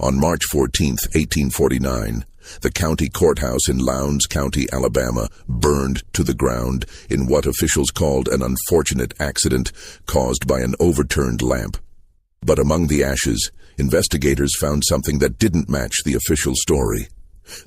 On March 14, 1849, the county courthouse in Lowndes County, Alabama, burned to the ground in what officials called an unfortunate accident caused by an overturned lamp. But among the ashes, investigators found something that didn't match the official story.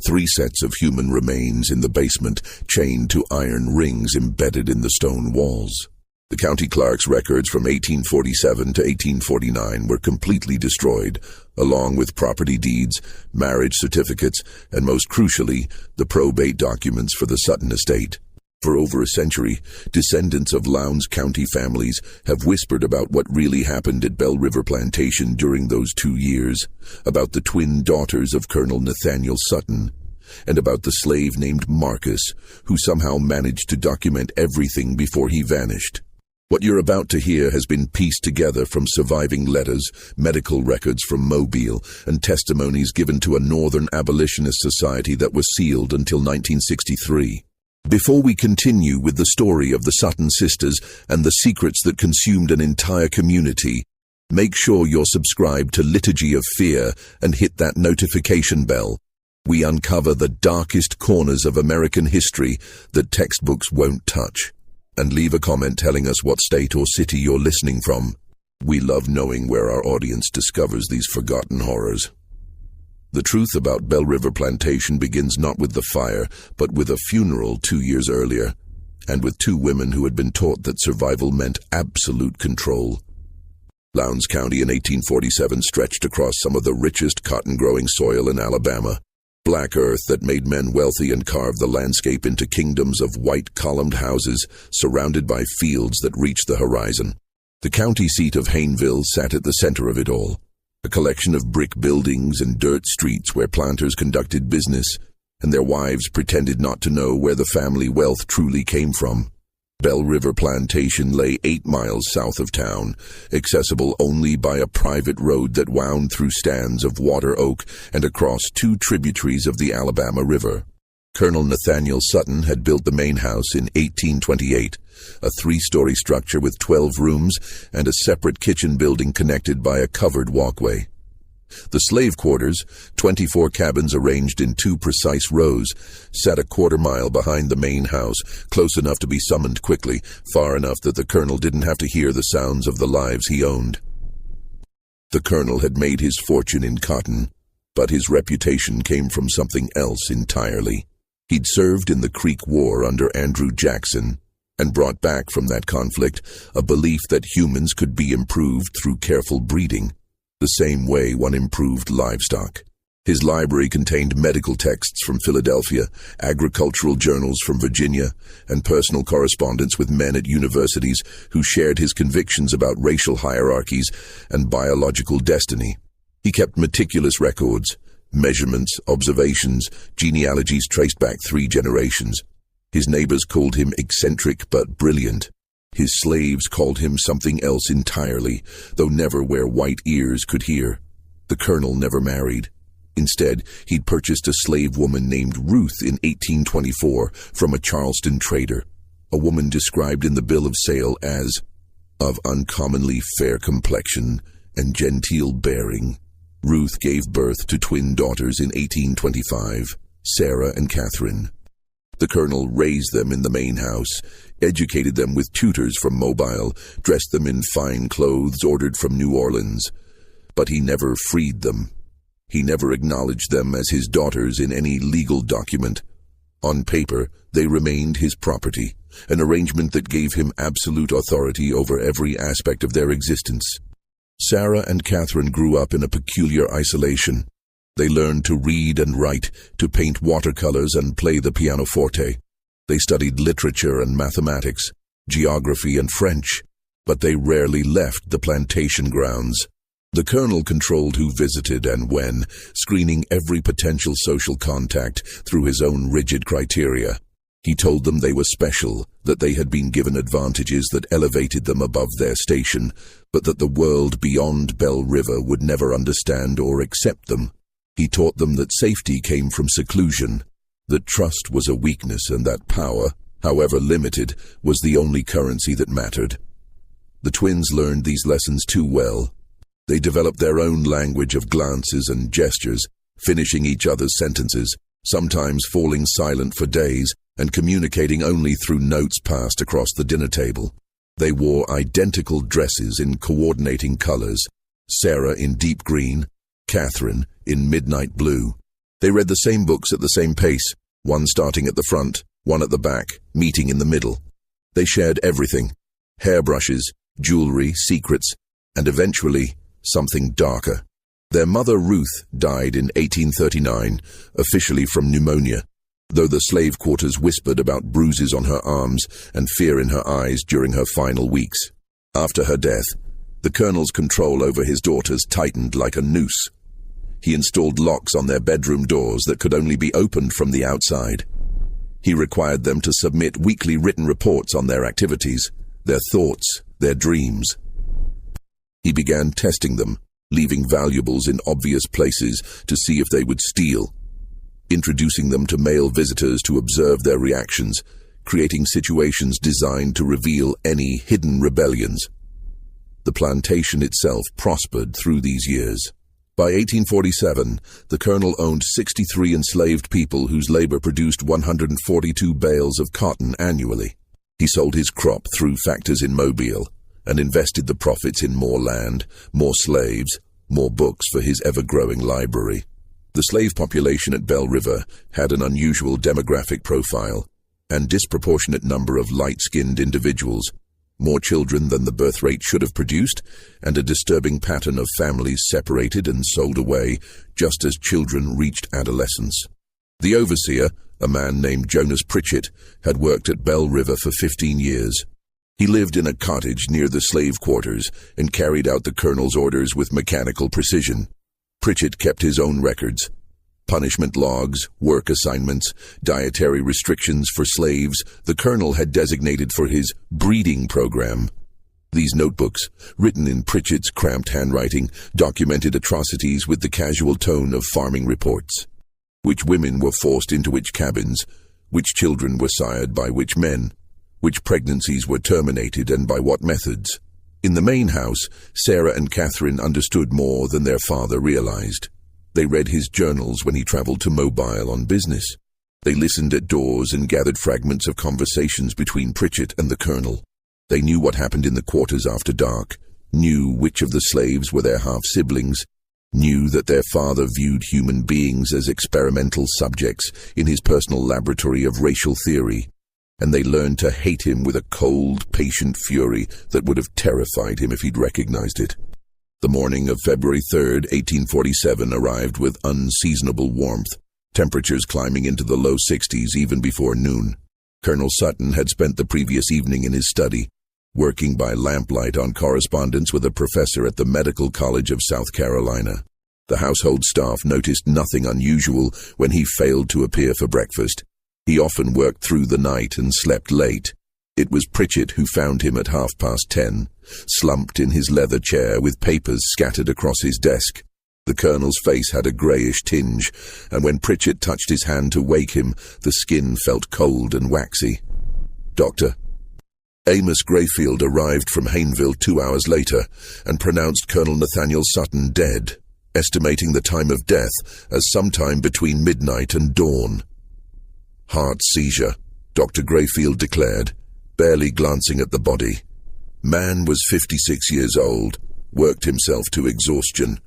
3 sets of human remains in the basement, chained to iron rings embedded in the stone walls. The county clerk's records from 1847 to 1849 were completely destroyed, along with property deeds, marriage certificates, and most crucially, the probate documents for the Sutton estate. For over a century, descendants of Lowndes County families have whispered about what really happened at Bell River Plantation during those 2 years, about the twin daughters of Colonel Nathaniel Sutton, and about the slave named Marcus, who somehow managed to document everything before he vanished. What you're about to hear has been pieced together from surviving letters, medical records from Mobile, and testimonies given to a Northern Abolitionist society that was sealed until 1963. Before we continue with the story of the Sutton sisters and the secrets that consumed an entire community, make sure you're subscribed to Liturgy of Fear and hit that notification bell. We uncover the darkest corners of American history that textbooks won't touch. And leave a comment telling us what state or city you're listening from. We love knowing where our audience discovers these forgotten horrors. The truth about Bell River Plantation begins not with the fire, but with a funeral 2 years earlier, and with 2 women who had been taught that survival meant absolute control. Lowndes County in 1847 stretched across some of the richest cotton-growing soil in Alabama. Black earth that made men wealthy and carved the landscape into kingdoms of white columned houses surrounded by fields that reached the horizon. The county seat of Hayneville sat at the center of it all, a collection of brick buildings and dirt streets where planters conducted business, and their wives pretended not to know where the family wealth truly came from. Bell River Plantation lay 8 miles south of town, accessible only by a private road that wound through stands of water oak and across 2 tributaries of the Alabama River. Colonel Nathaniel Sutton had built the main house in 1828, a 3-story structure with 12 rooms and a separate kitchen building connected by a covered walkway. The slave quarters, 24 cabins arranged in 2 precise rows, sat a 1/4 mile behind the main house, close enough to be summoned quickly, far enough that the colonel didn't have to hear the sounds of the lives he owned. The colonel had made his fortune in cotton, but his reputation came from something else entirely. He'd served in the Creek War under Andrew Jackson, and brought back from that conflict a belief that humans could be improved through careful breeding, the same way one improved livestock. His library contained medical texts from Philadelphia, agricultural journals from Virginia, and personal correspondence with men at universities who shared his convictions about racial hierarchies and biological destiny. He kept meticulous records, measurements, observations, genealogies traced back 3 generations. His neighbors called him eccentric but brilliant. His slaves called him something else entirely, though never where white ears could hear. The colonel never married. Instead, he'd purchased a slave woman named Ruth in 1824 from a Charleston trader, a woman described in the bill of sale as of uncommonly fair complexion and genteel bearing. Ruth gave birth to twin daughters in 1825, Sarah and Catherine. The colonel raised them in the main house, educated them with tutors from Mobile, dressed them in fine clothes ordered from New Orleans. But he never freed them. He never acknowledged them as his daughters in any legal document. On paper, they remained his property, an arrangement that gave him absolute authority over every aspect of their existence. Sarah and Catherine grew up in a peculiar isolation. They learned to read and write, to paint watercolors and play the pianoforte. They studied literature and mathematics, geography and French, but they rarely left the plantation grounds. The colonel controlled who visited and when, screening every potential social contact through his own rigid criteria. He told them they were special, that they had been given advantages that elevated them above their station, but that the world beyond Bell River would never understand or accept them. He taught them that safety came from seclusion, that trust was a weakness and that power, however limited, was the only currency that mattered. The twins learned these lessons too well. They developed their own language of glances and gestures, finishing each other's sentences, sometimes falling silent for days and communicating only through notes passed across the dinner table. They wore identical dresses in coordinating colors, Sarah in deep green, Catherine in midnight blue. They read the same books at the same pace, one starting at the front, one at the back, meeting in the middle. They shared everything: hairbrushes, jewelry, secrets, and eventually something darker. Their mother Ruth died in 1839, officially from pneumonia, though the slave quarters whispered about bruises on her arms and fear in her eyes during her final weeks. After her death, the colonel's control over his daughters tightened like a noose. He installed locks on their bedroom doors that could only be opened from the outside. He required them to submit weekly written reports on their activities, their thoughts, their dreams. He began testing them, leaving valuables in obvious places to see if they would steal, introducing them to male visitors to observe their reactions, creating situations designed to reveal any hidden rebellions. The plantation itself prospered through these years. By 1847, the colonel owned 63 enslaved people whose labor produced 142 bales of cotton annually. He sold his crop through factors in Mobile and invested the profits in more land, more slaves, more books for his ever-growing library. The slave population at Belle River had an unusual demographic profile and disproportionate number of light-skinned individuals, more children than the birth rate should have produced, and a disturbing pattern of families separated and sold away just as children reached adolescence. The overseer, a man named Jonas Pritchett, had worked at Belle River for 15 years. He lived in a cottage near the slave quarters and carried out the colonel's orders with mechanical precision. Pritchett kept his own records: punishment logs, work assignments, dietary restrictions for slaves the colonel had designated for his breeding program. These notebooks, written in Pritchett's cramped handwriting, documented atrocities with the casual tone of farming reports. Which women were forced into which cabins, which children were sired by which men, which pregnancies were terminated and by what methods. In the main house, Sarah and Catherine understood more than their father realized. They read his journals when he traveled to Mobile on business. They listened at doors and gathered fragments of conversations between Pritchett and the colonel. They knew what happened in the quarters after dark, knew which of the slaves were their half-siblings, knew that their father viewed human beings as experimental subjects in his personal laboratory of racial theory, and they learned to hate him with a cold, patient fury that would have terrified him if he'd recognized it. The morning of February 3rd, 1847 arrived with unseasonable warmth, temperatures climbing into the low 60s even before noon. Colonel Sutton had spent the previous evening in his study, working by lamplight on correspondence with a professor at the Medical College of South Carolina. The household staff noticed nothing unusual when he failed to appear for breakfast. He often worked through the night and slept late. It was Pritchett who found him at 10:30, slumped in his leather chair with papers scattered across his desk. The colonel's face had a greyish tinge, and when Pritchett touched his hand to wake him, the skin felt cold and waxy. "Doctor." Amos Grayfield arrived from Hayneville 2 hours later and pronounced Colonel Nathaniel Sutton dead, estimating the time of death as sometime between midnight and dawn. "Heart seizure," Dr. Grayfield declared, barely glancing at the body. Man was 56 years old, worked himself to exhaustion.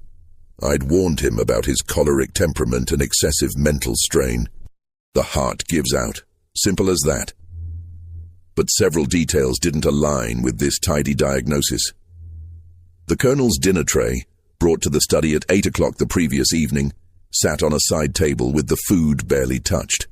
I'd warned him about his choleric temperament and excessive mental strain. The heart gives out. Simple as that. But several details didn't align with this tidy diagnosis. The colonel's dinner tray, brought to the study at 8 o'clock the previous evening, sat on a side table with the food barely touched.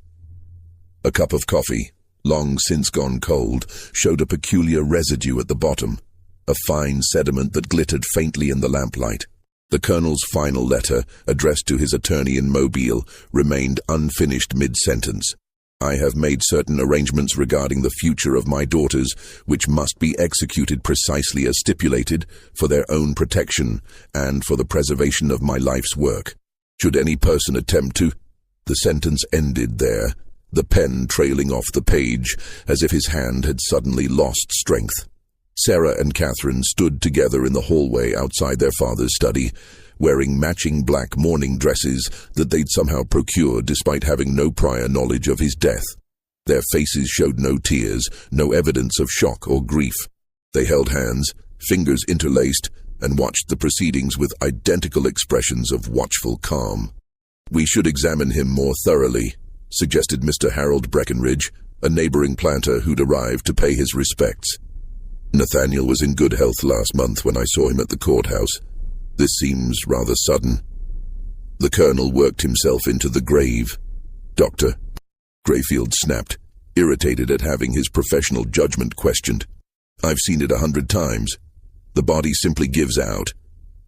A cup of coffee, long since gone cold, showed a peculiar residue at the bottom, a fine sediment that glittered faintly in the lamplight. The colonel's final letter, addressed to his attorney in Mobile, remained unfinished mid-sentence. "I have made certain arrangements regarding the future of my daughters, which must be executed precisely as stipulated, for their own protection and for the preservation of my life's work. Should any person attempt to—" The sentence ended there, the pen trailing off the page, as if his hand had suddenly lost strength. Sarah and Catherine stood together in the hallway outside their father's study, wearing matching black mourning dresses that they'd somehow procured despite having no prior knowledge of his death. Their faces showed no tears, no evidence of shock or grief. They held hands, fingers interlaced, and watched the proceedings with identical expressions of watchful calm. "We should examine him more thoroughly," suggested Mr. Harold Breckenridge, a neighboring planter who'd arrived to pay his respects. "Nathaniel was in good health last month when I saw him at the courthouse. This seems rather sudden." The colonel worked himself into the grave. "Doctor," Grayfield snapped, irritated at having his professional judgment questioned. "I've seen it 100 times. The body simply gives out.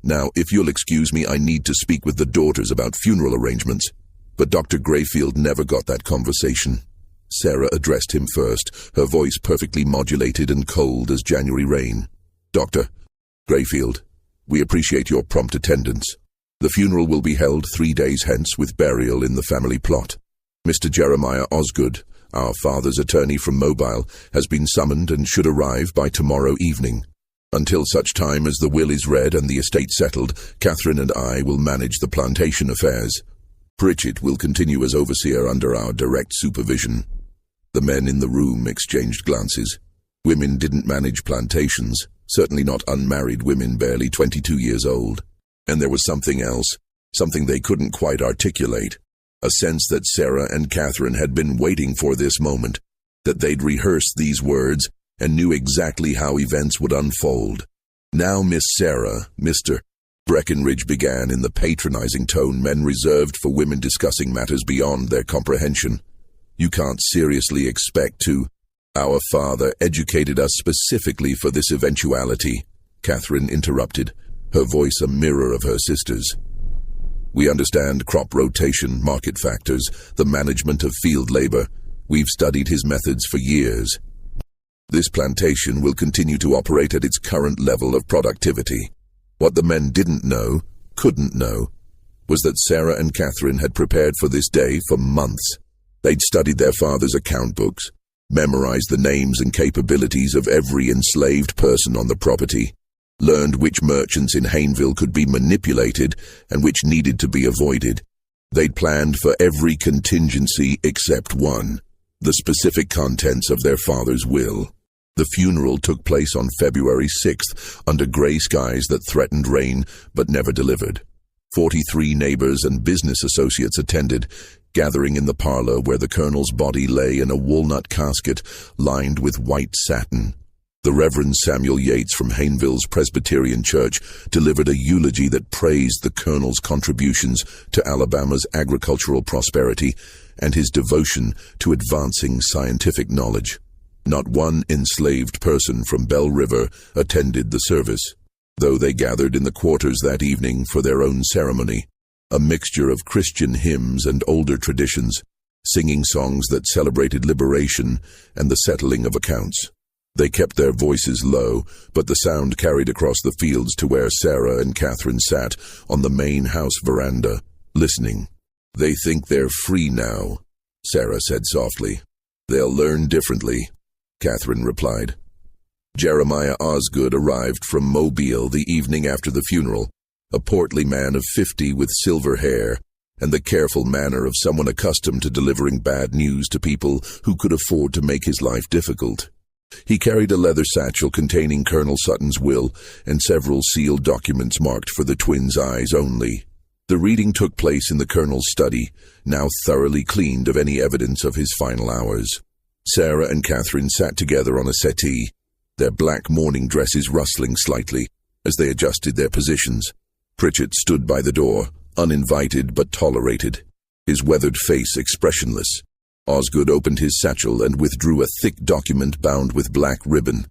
Now, if you'll excuse me, I need to speak with the daughters about funeral arrangements." But Dr. Grayfield never got that conversation. Sarah addressed him first, her voice perfectly modulated and cold as January rain. "Dr. Grayfield, we appreciate your prompt attendance. The funeral will be held 3 days hence with burial in the family plot. Mr. Jeremiah Osgood, our father's attorney from Mobile, has been summoned and should arrive by tomorrow evening. Until such time as the will is read and the estate settled, Catherine and I will manage the plantation affairs. Pritchett will continue as overseer under our direct supervision." The men in the room exchanged glances. Women didn't manage plantations, certainly not unmarried women barely 22 years old. And there was something else, something they couldn't quite articulate, a sense that Sarah and Catherine had been waiting for this moment, that they'd rehearsed these words and knew exactly how events would unfold. "Now, Miss Sarah," Mr. Breckenridge began in the patronizing tone men reserved for women discussing matters beyond their comprehension. "You can't seriously expect to—" "Our father educated us specifically for this eventuality," Catherine interrupted, her voice a mirror of her sister's. "We understand crop rotation, market factors, the management of field labor. We've studied his methods for years. This plantation will continue to operate at its current level of productivity." What the men didn't know, couldn't know, was that Sarah and Catherine had prepared for this day for months. They'd studied their father's account books, memorized the names and capabilities of every enslaved person on the property, learned which merchants in Hayneville could be manipulated and which needed to be avoided. They'd planned for every contingency except one, the specific contents of their father's will. The funeral took place on February 6th under gray skies that threatened rain but never delivered. 43 neighbors and business associates attended, gathering in the parlor where the colonel's body lay in a walnut casket lined with white satin. The Reverend Samuel Yates from Hayneville's Presbyterian Church delivered a eulogy that praised the colonel's contributions to Alabama's agricultural prosperity and his devotion to advancing scientific knowledge. Not one enslaved person from Bell River attended the service, though they gathered in the quarters that evening for their own ceremony, a mixture of Christian hymns and older traditions, singing songs that celebrated liberation and the settling of accounts. They kept their voices low, but the sound carried across the fields to where Sarah and Catherine sat on the main house veranda, listening. "They think they're free now," Sarah said softly. "They'll learn differently," Catherine replied. Jeremiah Osgood arrived from Mobile the evening after the funeral, a portly man of 50 with silver hair and the careful manner of someone accustomed to delivering bad news to people who could afford to make his life difficult. He carried a leather satchel containing Colonel Sutton's will and several sealed documents marked for the twins' eyes only. The reading took place in the colonel's study, now thoroughly cleaned of any evidence of his final hours. Sarah and Catherine sat together on a settee, their black mourning dresses rustling slightly as they adjusted their positions. Pritchett stood by the door, uninvited but tolerated, his weathered face expressionless. Osgood opened his satchel and withdrew a thick document bound with black ribbon.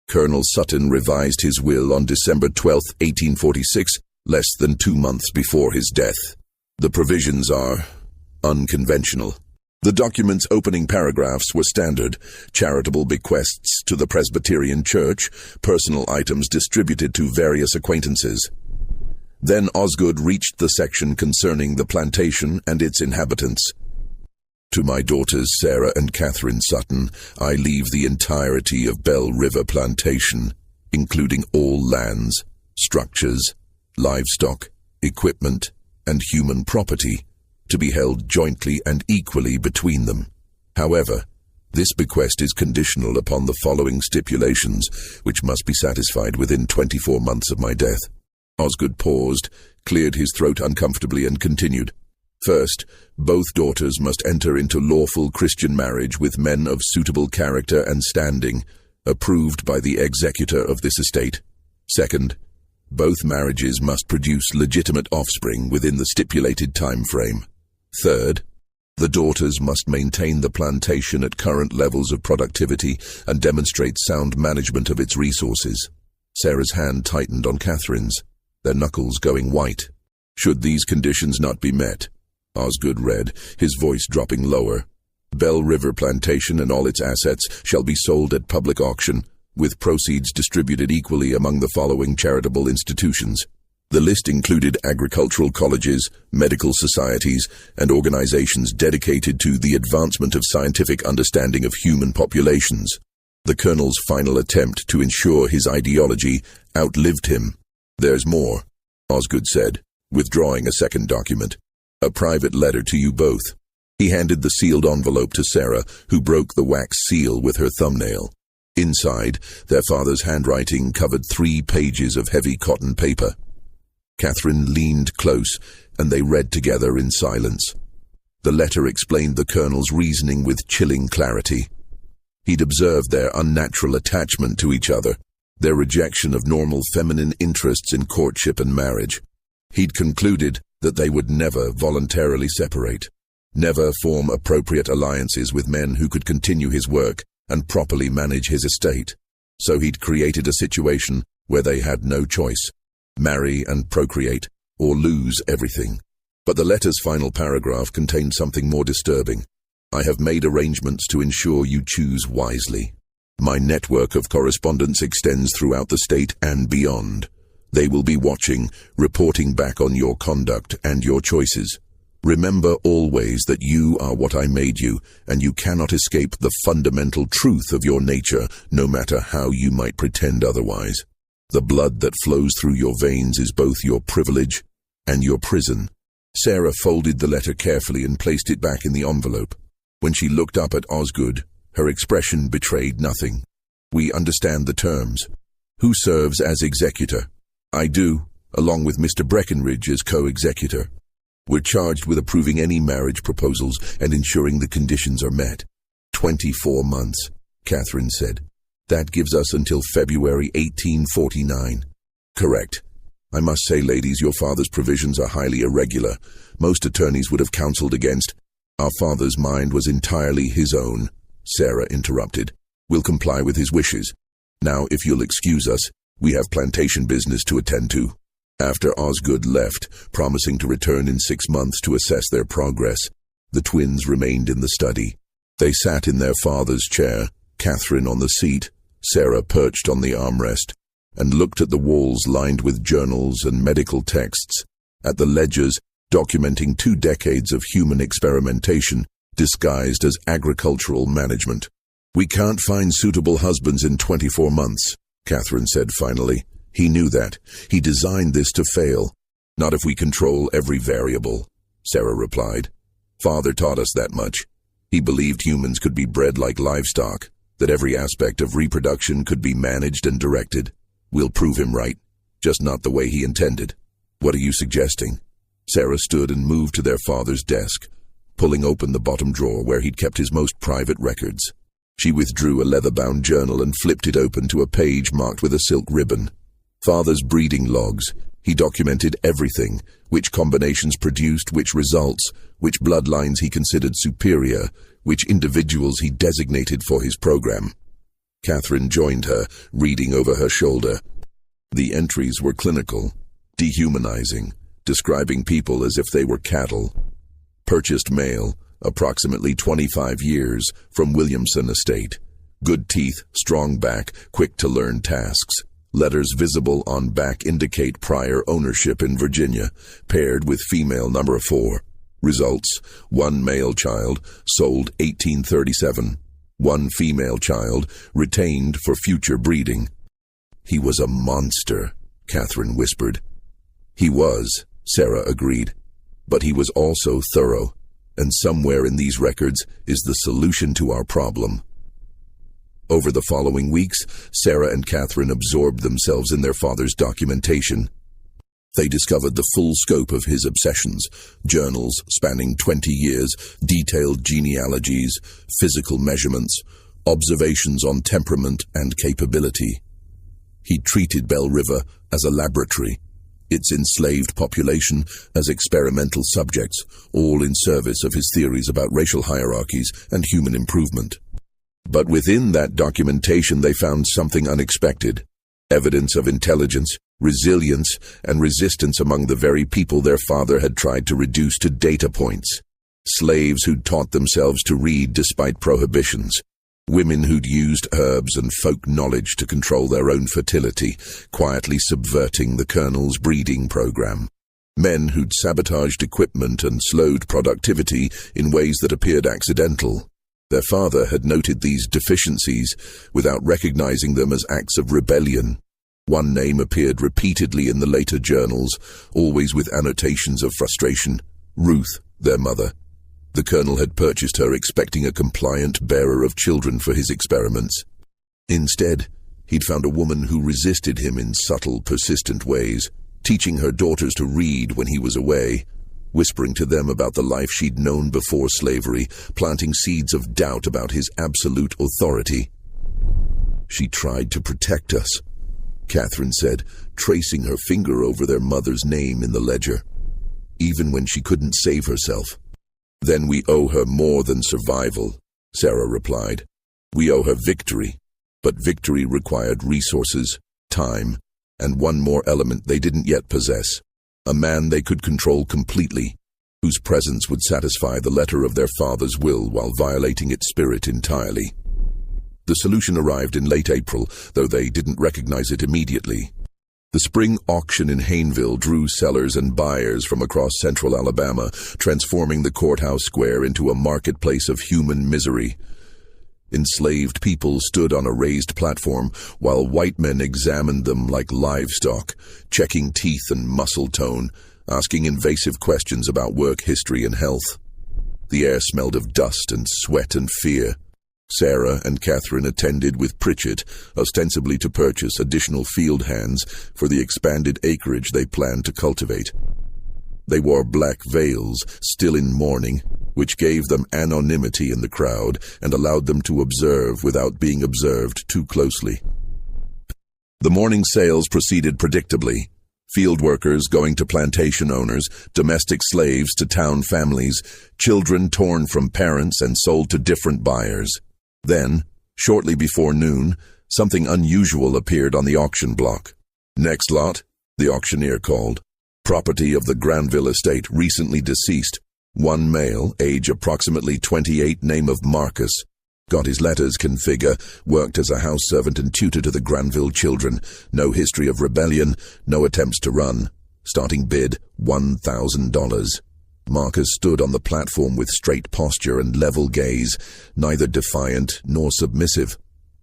Colonel Sutton revised his will on December 12, 1846, less than 2 months before his death. The provisions are unconventional. The document's opening paragraphs were standard: charitable bequests to the Presbyterian Church, personal items distributed to various acquaintances. Then Osgood reached the section concerning the plantation and its inhabitants. "To my daughters Sarah and Catherine Sutton, I leave the entirety of Bell River Plantation," including all lands, structures, livestock, equipment, and human property, to be held jointly and equally between them. However, this bequest is conditional upon the following stipulations, which must be satisfied within 24 months of my death. Osgood paused, cleared his throat uncomfortably, and continued. First, both daughters must enter into lawful Christian marriage with men of suitable character and standing, approved by the executor of this estate. Second, both marriages must produce legitimate offspring within the stipulated time frame. Third, the daughters must maintain the plantation at current levels of productivity and demonstrate sound management of its resources. Sarah's hand tightened on Catherine's, their knuckles going white. Should these conditions not be met, Osgood read, his voice dropping lower, Bell River Plantation and all its assets shall be sold at public auction, with proceeds distributed equally among the following charitable institutions. The list included agricultural colleges, medical societies, and organizations dedicated to the advancement of scientific understanding of human populations. The Colonel's final attempt to ensure his ideology outlived him. There's more, Osgood said, withdrawing a second document. A private letter to you both. He handed the sealed envelope to Sarah, who broke the wax seal with her thumbnail. Inside, their father's handwriting covered 3 pages of heavy cotton paper. Catherine leaned close, and they read together in silence. The letter explained the Colonel's reasoning with chilling clarity. He'd observed their unnatural attachment to each other, their rejection of normal feminine interests in courtship and marriage. He'd concluded that they would never voluntarily separate, never form appropriate alliances with men who could continue his work and properly manage his estate. So he'd created a situation where they had no choice. Marry and procreate, or lose everything. But the letter's final paragraph contained something more disturbing. I have made arrangements to ensure you choose wisely. My network of correspondence extends throughout the state and beyond. They will be watching, reporting back on your conduct and your choices. Remember always that you are what I made you, and you cannot escape the fundamental truth of your nature, no matter how you might pretend otherwise. The blood that flows through your veins is both your privilege and your prison. Sarah folded the letter carefully and placed it back in the envelope. When she looked up at Osgood, her expression betrayed nothing. We understand the terms. Who serves as executor? I do, along with Mr. Breckenridge as co-executor. We're charged with approving any marriage proposals and ensuring the conditions are met. 24 months, Catherine said. That gives us until February 1849. Correct. I must say, ladies, your father's provisions are highly irregular. Most attorneys would have counseled against. Our father's mind was entirely his own, Sarah interrupted. We'll comply with his wishes. Now, if you'll excuse us, we have plantation business to attend to. After Osgood left, promising to return in 6 months to assess their progress, the twins remained in the study. They sat in their father's chair, Catherine on the seat, Sarah perched on the armrest, and looked at the walls lined with journals and medical texts, at the ledgers documenting 2 decades of human experimentation disguised as agricultural management. We can't find suitable husbands in 24 months, Catherine said finally. He knew that. He designed this to fail. Not if we control every variable, Sarah replied. Father taught us that much. He believed humans could be bred like livestock, that every aspect of reproduction could be managed and directed. We'll prove him right, just not the way he intended. What are you suggesting? Sarah stood and moved to their father's desk, pulling open the bottom drawer where he'd kept his most private records. She withdrew a leather-bound journal and flipped it open to a page marked with a silk ribbon. Father's breeding logs. He documented everything, which combinations produced which results, which bloodlines he considered superior, which individuals he designated for his program. Catherine joined her, reading over her shoulder. The entries were clinical, dehumanizing, describing people as if they were cattle. Purchased male, approximately 25 years, from Williamson Estate. Good teeth, strong back, quick to learn tasks. Letters visible on back indicate prior ownership in Virginia, paired with female number 4. Results: 1 male child, sold 1837. 1 female child, retained for future breeding. "He was a monster," Catherine whispered. "He was," Sarah agreed. "But he was also thorough, and somewhere in these records is the solution to our problem." Over the following weeks, Sarah and Catherine absorbed themselves in their father's documentation. They discovered the full scope of his obsessions: journals spanning 20 years, detailed genealogies, physical measurements, observations on temperament and capability. He treated Bell River as a laboratory, its enslaved population as experimental subjects, all in service of his theories about racial hierarchies and human improvement. But within that documentation they found something unexpected: evidence of intelligence, resilience, and resistance among the very people their father had tried to reduce to data points. Slaves who'd taught themselves to read despite prohibitions. Women who'd used herbs and folk knowledge to control their own fertility, quietly subverting the Colonel's breeding program. Men who'd sabotaged equipment and slowed productivity in ways that appeared accidental. Their father had noted these deficiencies without recognizing them as acts of rebellion. One name appeared repeatedly in the later journals, always with annotations of frustration: Ruth, their mother. The Colonel had purchased her expecting a compliant bearer of children for his experiments. Instead, he'd found a woman who resisted him in subtle, persistent ways, teaching her daughters to read when he was away, whispering to them about the life she'd known before slavery, planting seeds of doubt about his absolute authority. "She tried to protect us," Catherine said, tracing her finger over their mother's name in the ledger. "Even when she couldn't save herself." "Then we owe her more than survival," Sarah replied. "We owe her victory, but victory required resources, time, and one more element they didn't yet possess: a man they could control completely, whose presence would satisfy the letter of their father's will while violating its spirit entirely." The solution arrived in late April, though they didn't recognize it immediately. The spring auction in Hayneville drew sellers and buyers from across central Alabama, transforming the courthouse square into a marketplace of human misery. Enslaved people stood on a raised platform, while white men examined them like livestock, checking teeth and muscle tone, asking invasive questions about work history and health. The air smelled of dust and sweat and fear. Sarah and Catherine attended with Pritchett, ostensibly to purchase additional field hands for the expanded acreage they planned to cultivate. They wore black veils, still in mourning, which gave them anonymity in the crowd and allowed them to observe without being observed too closely. The morning sales proceeded predictably. Field workers going to plantation owners, domestic slaves to town families, children torn from parents and sold to different buyers. Then, shortly before noon, something unusual appeared on the auction block. "Next lot," the auctioneer called. "Property of the Granville estate, recently deceased. One male, age approximately 28, name of Marcus. Got his letters, can figure, worked as a house servant and tutor to the Granville children. No history of rebellion, no attempts to run. Starting bid, $1,000. Marcus stood on the platform with straight posture and level gaze, neither defiant nor submissive.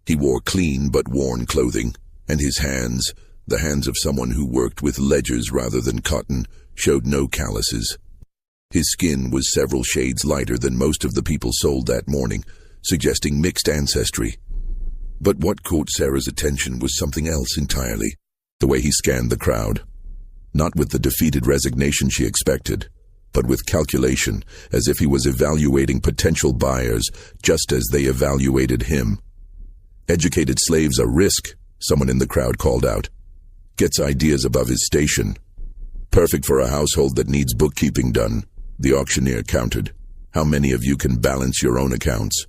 He wore clean but worn clothing, and his hands, the hands of someone who worked with ledgers rather than cotton, showed no calluses. His skin was several shades lighter than most of the people sold that morning, suggesting mixed ancestry. But what caught Sarah's attention was something else entirely: the way he scanned the crowd. Not with the defeated resignation she expected, but with calculation, as if he was evaluating potential buyers just as they evaluated him. "Educated slaves are risk," someone in the crowd called out. "Gets ideas above his station. Perfect for a household that needs bookkeeping done," the auctioneer countered. "How many of you can balance your own accounts?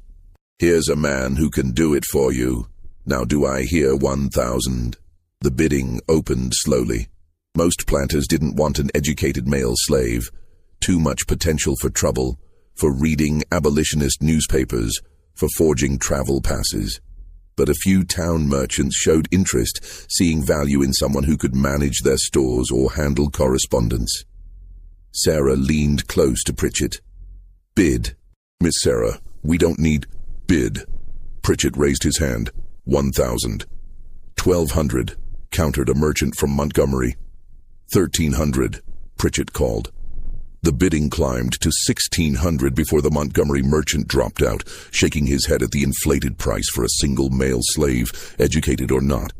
Here's a man who can do it for you. Now do I hear 1,000? The bidding opened slowly. Most planters didn't want an educated male slave. Too much potential for trouble, for reading abolitionist newspapers, for forging travel passes. But a few town merchants showed interest, seeing value in someone who could manage their stores or handle correspondence. Sarah leaned close to Pritchett. "Bid. Miss Sarah, we don't need bid." Pritchett raised his hand. 1,000. 1,200. countered a merchant from Montgomery. 1,300, Pritchett called. The bidding climbed to 1,600 before the Montgomery merchant dropped out, shaking his head at the inflated price for a single male slave, educated or not.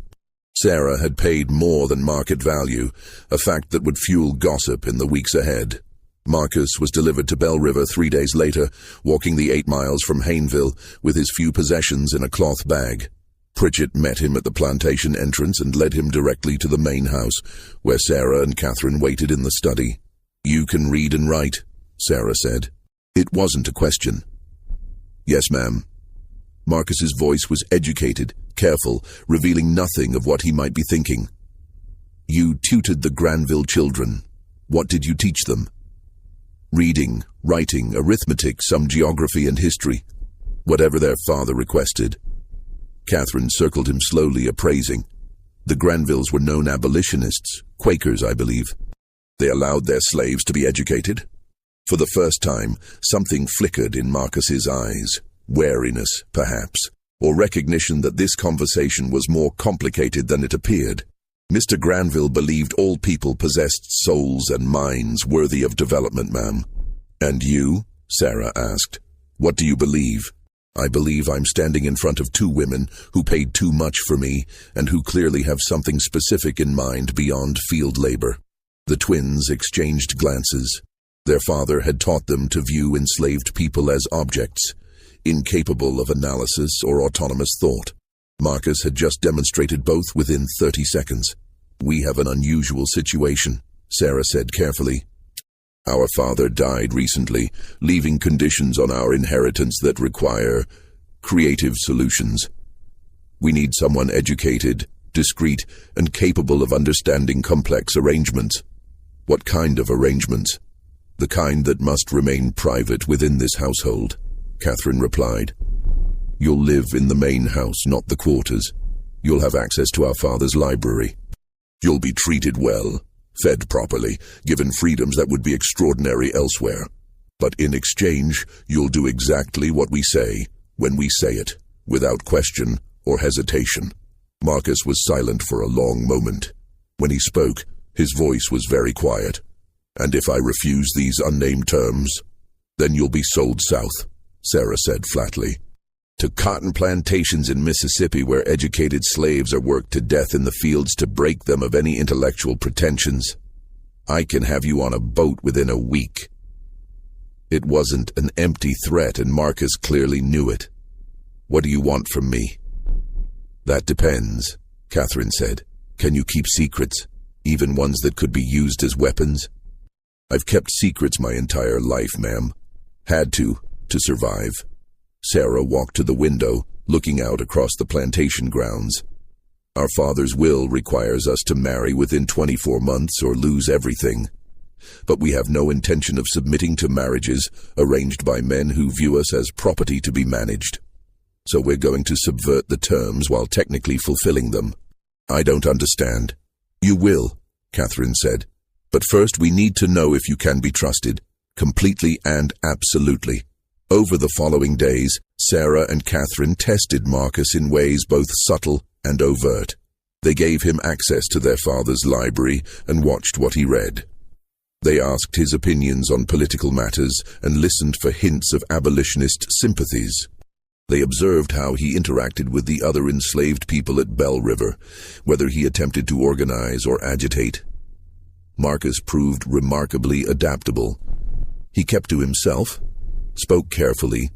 Sarah had paid more than market value, a fact that would fuel gossip in the weeks ahead. Marcus was delivered to Bell River 3 days later, walking the 8 miles from Hayneville with his few possessions in a cloth bag. Pritchett met him at the plantation entrance and led him directly to the main house, where Sarah and Catherine waited in the study. "You can read and write," Sarah said. It wasn't a question. "Yes, ma'am." Marcus's voice was educated, careful, revealing nothing of what he might be thinking. "You tutored the Granville children. What did you teach them?" "Reading, writing, arithmetic, some geography and history. Whatever their father requested." Catherine circled him slowly, appraising. "The Granvilles were known abolitionists, Quakers, I believe. They allowed their slaves to be educated?" For the first time, something flickered in Marcus's eyes. Wariness, perhaps, or recognition that this conversation was more complicated than it appeared. "Mr. Granville believed all people possessed souls and minds worthy of development, ma'am." "And you?" Sarah asked. "What do you believe?" "I believe I'm standing in front of 2 women who paid too much for me and who clearly have something specific in mind beyond field labor." The twins exchanged glances. Their father had taught them to view enslaved people as objects, incapable of analysis or autonomous thought. Marcus had just demonstrated both within 30 seconds. "We have an unusual situation," Sarah said carefully. "Our father died recently, leaving conditions on our inheritance that require creative solutions. We need someone educated, discreet, and capable of understanding complex arrangements." "What kind of arrangements?" "The kind that must remain private within this household," Catherine replied. "You'll live in the main house, not the quarters. You'll have access to our father's library. You'll be treated well, fed properly, given freedoms that would be extraordinary elsewhere. But in exchange, you'll do exactly what we say, when we say it, without question or hesitation." Marcus was silent for a long moment. When he spoke, his voice was very quiet. "And if I refuse these unnamed terms, then you'll be sold south," Sarah said flatly. "To cotton plantations in Mississippi where educated slaves are worked to death in the fields to break them of any intellectual pretensions. I can have you on a boat within a week." It wasn't an empty threat, and Marcus clearly knew it. "What do you want from me?" "That depends," Catherine said. "Can you keep secrets, even ones that could be used as weapons?" "I've kept secrets my entire life, ma'am. Had to survive." Sarah walked to the window, looking out across the plantation grounds. "Our father's will requires us to marry within 24 months or lose everything. But we have no intention of submitting to marriages arranged by men who view us as property to be managed. So we're going to subvert the terms while technically fulfilling them." "I don't understand." "You will," Catherine said. "But first we need to know if you can be trusted, completely and absolutely." Over the following days, Sarah and Catherine tested Marcus in ways both subtle and overt. They gave him access to their father's library and watched what he read. They asked his opinions on political matters and listened for hints of abolitionist sympathies. They observed how he interacted with the other enslaved people at Bell River, whether he attempted to organize or agitate. Marcus proved remarkably adaptable. He kept to himself, spoke carefully,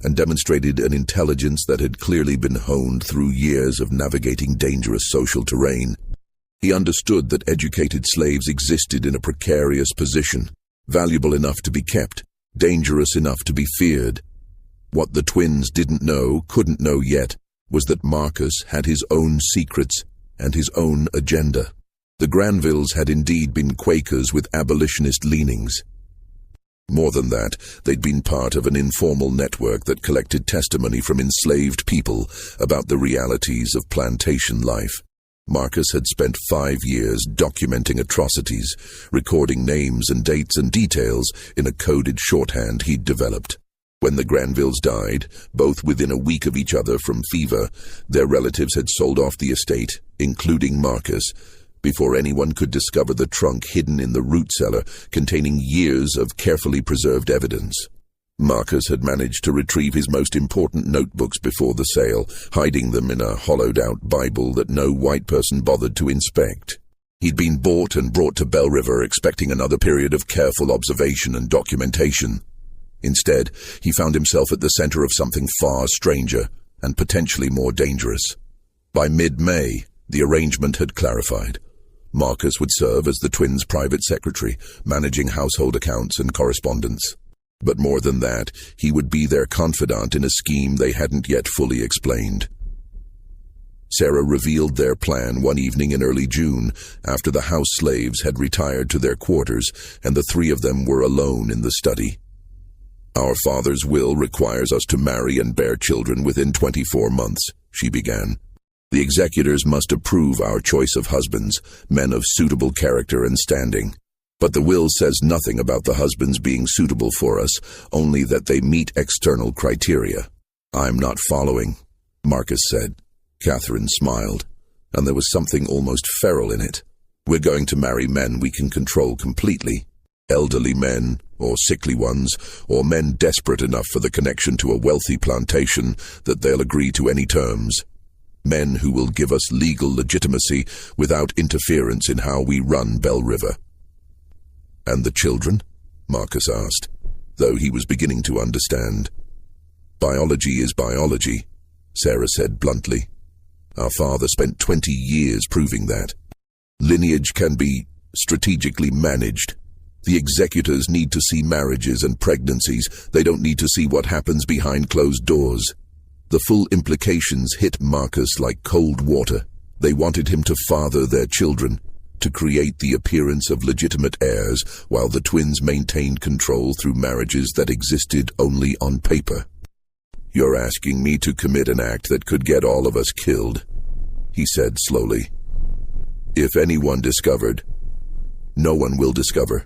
and demonstrated an intelligence that had clearly been honed through years of navigating dangerous social terrain. He understood that educated slaves existed in a precarious position, valuable enough to be kept, dangerous enough to be feared. What the twins didn't know, couldn't know yet, was that Marcus had his own secrets and his own agenda. The Granvilles had indeed been Quakers with abolitionist leanings. More than that, they'd been part of an informal network that collected testimony from enslaved people about the realities of plantation life. Marcus had spent 5 years documenting atrocities, recording names and dates and details in a coded shorthand he'd developed. When the Granvilles died, both within a week of each other from fever, their relatives had sold off the estate, including Marcus, before anyone could discover the trunk hidden in the root cellar containing years of carefully preserved evidence. Marcus had managed to retrieve his most important notebooks before the sale, hiding them in a hollowed-out Bible that no white person bothered to inspect. He'd been bought and brought to Bell River expecting another period of careful observation and documentation. Instead, he found himself at the center of something far stranger and potentially more dangerous. By mid-May, the arrangement had clarified. Marcus would serve as the twins' private secretary, managing household accounts and correspondence. But more than that, he would be their confidant in a scheme they hadn't yet fully explained. Sarah revealed their plan one evening in early June, after the house slaves had retired to their quarters and the three of them were alone in the study. "Our father's will requires us to marry and bear children within 24 months, she began. "The executors must approve our choice of husbands, men of suitable character and standing. But the will says nothing about the husbands being suitable for us, only that they meet external criteria." "I'm not following," Marcus said. Catherine smiled, and there was something almost feral in it. "We're going to marry men we can control completely. Elderly men, or sickly ones, or men desperate enough for the connection to a wealthy plantation that they'll agree to any terms. Men who will give us legal legitimacy without interference in how we run Bell River." "And the children?" Marcus asked, though he was beginning to understand. "Biology is biology," Sarah said bluntly. "Our father spent 20 years proving that. Lineage can be strategically managed. The executors need to see marriages and pregnancies. They don't need to see what happens behind closed doors." The full implications hit Marcus like cold water. They wanted him to father their children, to create the appearance of legitimate heirs while the twins maintained control through marriages that existed only on paper. "You're asking me to commit an act that could get all of us killed," he said slowly. "If anyone discovered—" "No one will discover,"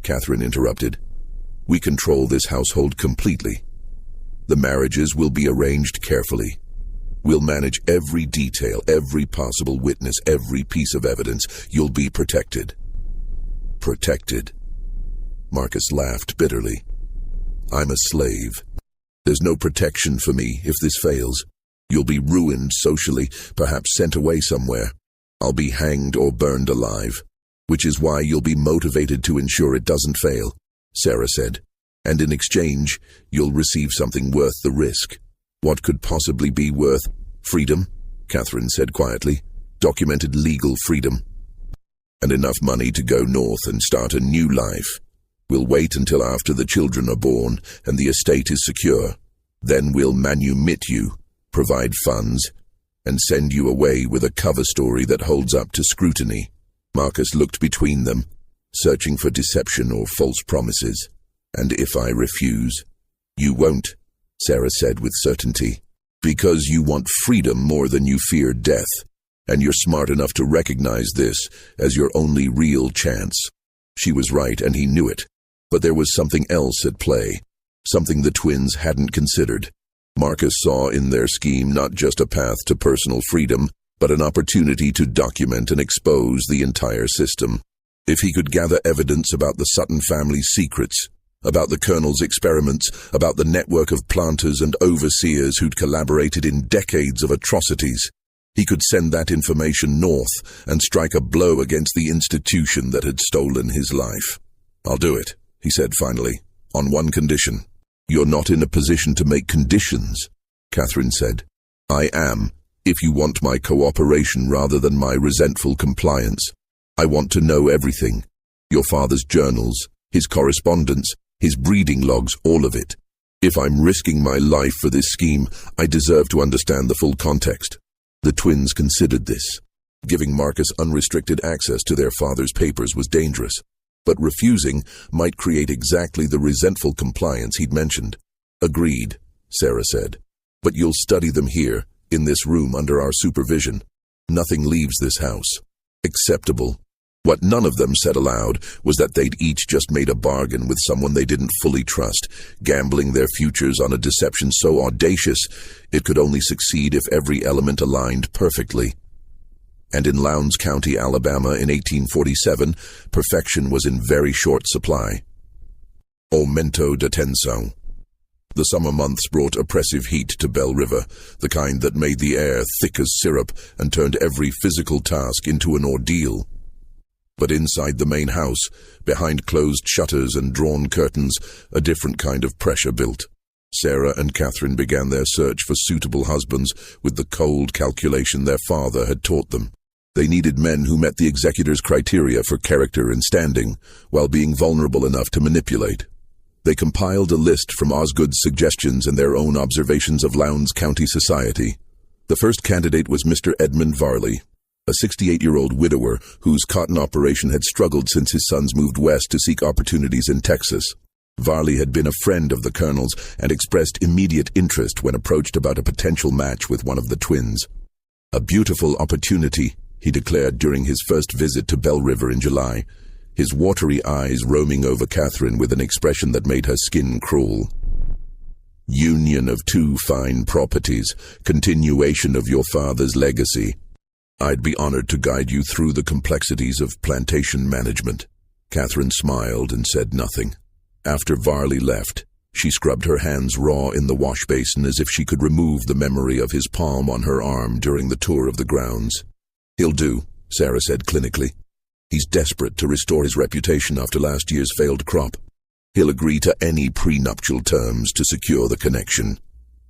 Catherine interrupted. "We control this household completely. The marriages will be arranged carefully. We'll manage every detail, every possible witness, every piece of evidence. You'll be protected." "Protected?" Marcus laughed bitterly. "I'm a slave. There's no protection for me if this fails. You'll be ruined socially, perhaps sent away somewhere. I'll be hanged or burned alive. Which is why you'll be motivated to ensure it doesn't fail," Sarah said. "And in exchange, you'll receive something worth the risk." "What could possibly be worth—" "Freedom," Catherine said quietly. "Documented legal freedom. And enough money to go north and start a new life. We'll wait until after the children are born and the estate is secure. Then we'll manumit you, provide funds, and send you away with a cover story that holds up to scrutiny." Marcus looked between them, searching for deception or false promises. "And if I refuse?" "You won't," Sarah said with certainty. "Because you want freedom more than you fear death, and you're smart enough to recognize this as your only real chance." She was right, and he knew it. But there was something else at play, something the twins hadn't considered. Marcus saw in their scheme not just a path to personal freedom, but an opportunity to document and expose the entire system. If he could gather evidence about the Sutton family's secrets, about the Colonel's experiments, about the network of planters and overseers who'd collaborated in decades of atrocities, he could send that information north and strike a blow against the institution that had stolen his life. "I'll do it," he said finally, "on one condition." "You're not in a position to make conditions," Catherine said. "I am, if you want my cooperation rather than my resentful compliance. I want to know everything. Your father's journals, his correspondence, his breeding logs, all of it. If I'm risking my life for this scheme, I deserve to understand the full context." The twins considered this. Giving Marcus unrestricted access to their father's papers was dangerous, but refusing might create exactly the resentful compliance he'd mentioned. "Agreed," Sarah said. "But you'll study them here, in this room under our supervision. Nothing leaves this house." "Acceptable," What none of them said aloud was that they'd each just made a bargain with someone they didn't fully trust, gambling their futures on a deception so audacious it could only succeed if every element aligned perfectly. And in Lowndes County, Alabama in 1847, perfection was in very short supply. Aumento de tensión. The summer months brought oppressive heat to Bell River, the kind that made the air thick as syrup and turned every physical task into an ordeal. But inside the main house, behind closed shutters and drawn curtains, a different kind of pressure built. Sarah and Catherine began their search for suitable husbands with the cold calculation their father had taught them. They needed men who met the executor's criteria for character and standing, while being vulnerable enough to manipulate. They compiled a list from Osgood's suggestions and their own observations of Lowndes County society. The first candidate was Mr. Edmund Varley, a 68-year-old widower whose cotton operation had struggled since his sons moved west to seek opportunities in Texas. Varley had been a friend of the Colonel's and expressed immediate interest when approached about a potential match with one of the twins. "A beautiful opportunity," he declared during his first visit to Bell River in July, his watery eyes roaming over Catherine with an expression that made her skin crawl. "Union of two fine properties, continuation of your father's legacy. I'd be honored to guide you through the complexities of plantation management." Catherine smiled and said nothing. After Varley left, she scrubbed her hands raw in the wash basin as if she could remove the memory of his palm on her arm during the tour of the grounds. "He'll do," Sarah said clinically. "He's desperate to restore his reputation after last year's failed crop. He'll agree to any prenuptial terms to secure the connection."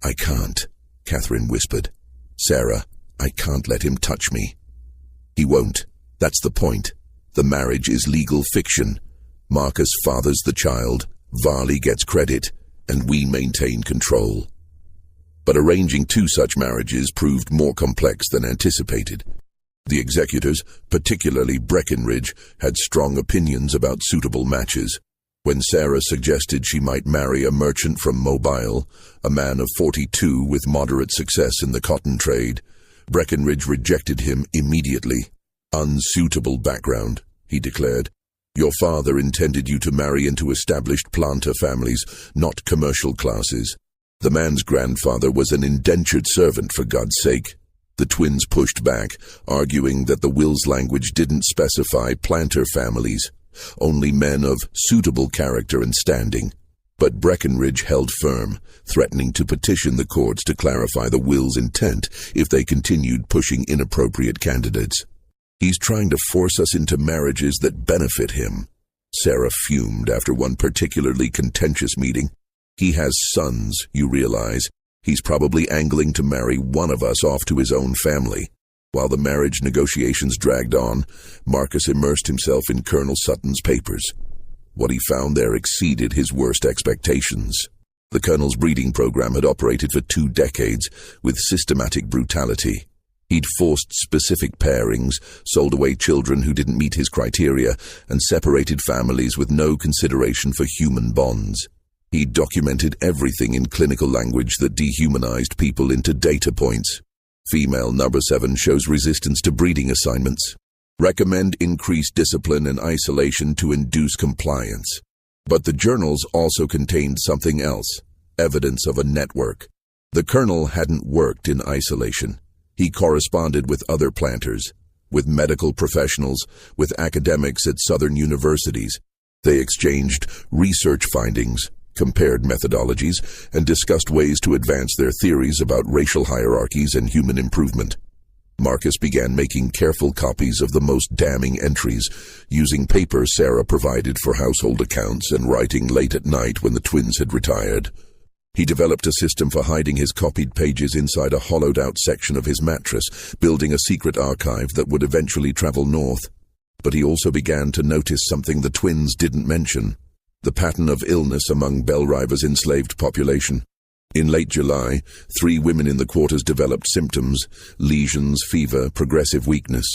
"I can't," Catherine whispered. "Sarah, I can't let him touch me." "He won't. That's the point. The marriage is legal fiction. Marcus fathers the child, Varley gets credit, and we maintain control." But arranging two such marriages proved more complex than anticipated. The executors, particularly Breckinridge, had strong opinions about suitable matches. When Sarah suggested she might marry a merchant from Mobile, a man of 42 with moderate success in the cotton trade, Breckinridge rejected him immediately. "Unsuitable background," he declared. "Your father intended you to marry into established planter families, not commercial classes. The man's grandfather was an indentured servant, for God's sake." The twins pushed back, arguing that the will's language didn't specify planter families, only men of suitable character and standing. But Breckinridge held firm, threatening to petition the courts to clarify the will's intent if they continued pushing inappropriate candidates. "He's trying to force us into marriages that benefit him," Sarah fumed after one particularly contentious meeting. "He has sons, you realize. He's probably angling to marry one of us off to his own family." While the marriage negotiations dragged on, Marcus immersed himself in Colonel Sutton's papers. What he found there exceeded his worst expectations. The Colonel's breeding program had operated for 2 decades with systematic brutality. He'd forced specific pairings, sold away children who didn't meet his criteria, and separated families with no consideration for human bonds. He documented everything in clinical language that dehumanized people into data points. Female number 7 shows resistance to breeding assignments. Recommend increased discipline and isolation to induce compliance. But the journals also contained something else, evidence of a network. The Colonel hadn't worked in isolation. He corresponded with other planters, with medical professionals, with academics at Southern universities. They exchanged research findings, compared methodologies, and discussed ways to advance their theories about racial hierarchies and human improvement. Marcus began making careful copies of the most damning entries, using paper Sarah provided for household accounts and writing late at night when the twins had retired. He developed a system for hiding his copied pages inside a hollowed-out section of his mattress, building a secret archive that would eventually travel north. But he also began to notice something the twins didn't mention: the pattern of illness among Bell River's enslaved population. In late July, 3 women in the quarters developed symptoms: lesions, fever, progressive weakness.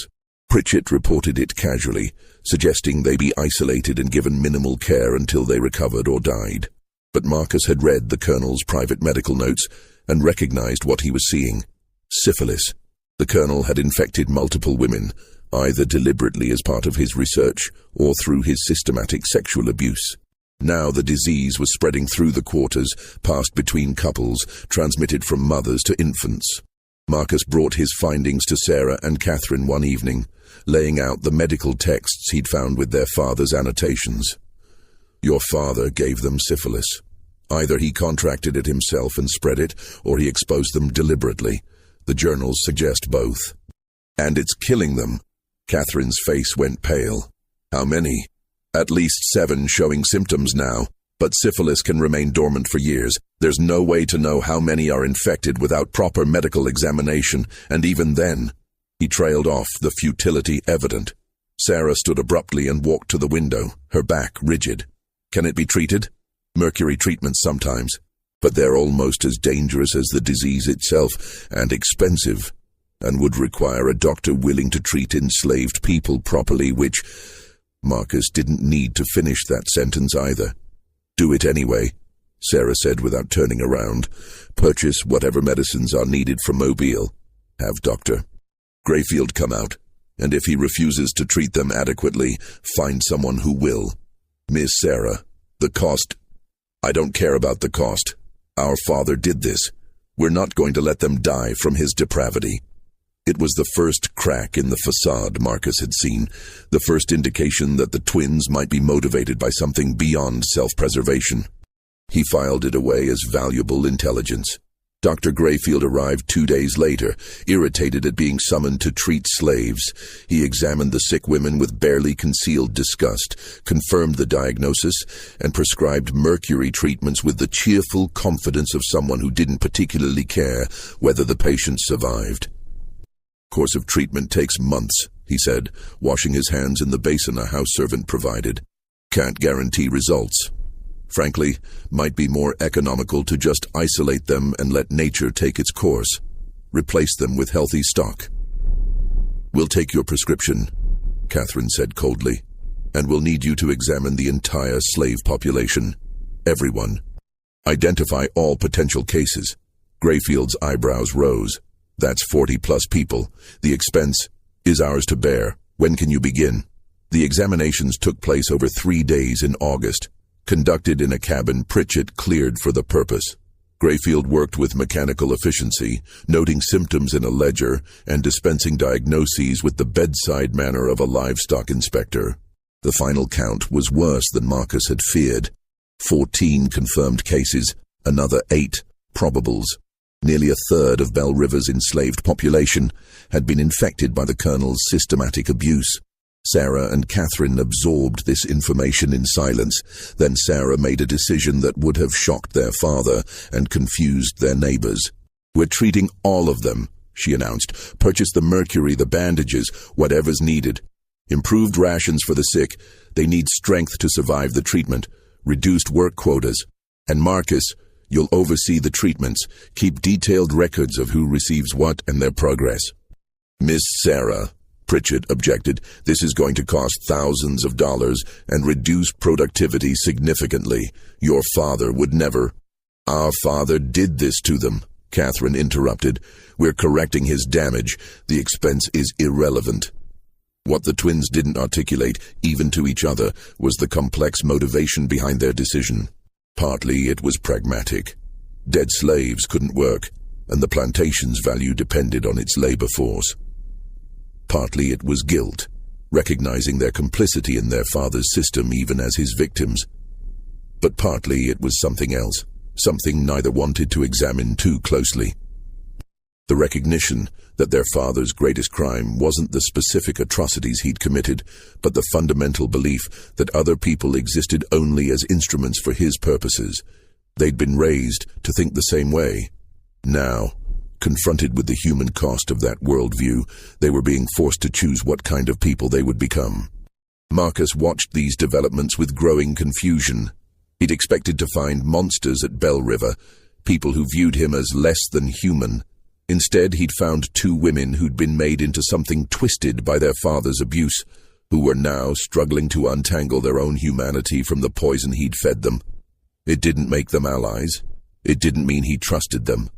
Pritchett reported it casually, suggesting they be isolated and given minimal care until they recovered or died. But Marcus had read the Colonel's private medical notes and recognized what he was seeing: syphilis. The Colonel had infected multiple women, either deliberately as part of his research or through his systematic sexual abuse. Now the disease was spreading through the quarters, passed between couples, transmitted from mothers to infants. Marcus brought his findings to Sarah and Catherine one evening, laying out the medical texts he'd found with their father's annotations. Your father gave them syphilis. Either he contracted it himself and spread it, or he exposed them deliberately. The journals suggest both. And it's killing them. Catherine's face went pale. How many? At least 7 showing symptoms now, but syphilis can remain dormant for years. There's no way to know how many are infected without proper medical examination, and even then, he trailed off, the futility evident. Sarah stood abruptly and walked to the window, her back rigid. Can it be treated? Mercury treatments sometimes, but they're almost as dangerous as the disease itself, and expensive, and would require a doctor willing to treat enslaved people properly, which Marcus didn't need to finish that sentence either. Do it anyway, Sarah said without turning around. Purchase whatever medicines are needed from Mobile. Have Dr. Grayfield come out, and if he refuses to treat them adequately, find someone who will. Miss Sarah, the cost... I don't care about the cost. Our father did this. We're not going to let them die from his depravity. It was the first crack in the facade Marcus had seen, the first indication that the twins might be motivated by something beyond self-preservation. He filed it away as valuable intelligence. Dr. Grayfield arrived 2 days later, irritated at being summoned to treat slaves. He examined the sick women with barely concealed disgust, confirmed the diagnosis, and prescribed mercury treatments with the cheerful confidence of someone who didn't particularly care whether the patient survived. Course of treatment takes months, he said, washing his hands in the basin a house servant provided. Can't guarantee results. Frankly, might be more economical to just isolate them and let nature take its course. Replace them with healthy stock. We'll take your prescription, Catherine said coldly, and we'll need you to examine the entire slave population. Everyone. Identify all potential cases. Grayfield's eyebrows rose. That's 40+ people. The expense is ours to bear. When can you begin? The examinations took place over 3 days in August, conducted in a cabin Pritchett cleared for the purpose. Grayfield worked with mechanical efficiency, noting symptoms in a ledger and dispensing diagnoses with the bedside manner of a livestock inspector. The final count was worse than Marcus had feared. 14 confirmed cases, another 8 probables. Nearly a third of Bell River's enslaved population had been infected by the colonel's systematic abuse. Sarah and Catherine absorbed this information in silence. Then Sarah made a decision that would have shocked their father and confused their neighbors. We're treating all of them, she announced. Purchase the mercury, the bandages, whatever's needed. Improved rations for the sick. They need strength to survive the treatment. Reduced work quotas. And Marcus, you'll oversee the treatments. Keep detailed records of who receives what and their progress. Miss Sarah, Pritchett objected, this is going to cost thousands of dollars and reduce productivity significantly. Your father would never. Our father did this to them, Catherine interrupted. We're correcting his damage. The expense is irrelevant. What the twins didn't articulate, even to each other, was the complex motivation behind their decision. Partly it was pragmatic. Dead slaves couldn't work, and the plantation's value depended on its labor force. Partly it was guilt, recognizing their complicity in their father's system even as his victims. But partly it was something else, something neither wanted to examine too closely. The recognition that their father's greatest crime wasn't the specific atrocities he'd committed, but the fundamental belief that other people existed only as instruments for his purposes. They'd been raised to think the same way. Now, confronted with the human cost of that worldview, they were being forced to choose what kind of people they would become. Marcus watched these developments with growing confusion. He'd expected to find monsters at Bell River, people who viewed him as less than human. Instead, he'd found 2 women who'd been made into something twisted by their father's abuse, who were now struggling to untangle their own humanity from the poison he'd fed them. It didn't make them allies. It didn't mean he trusted them.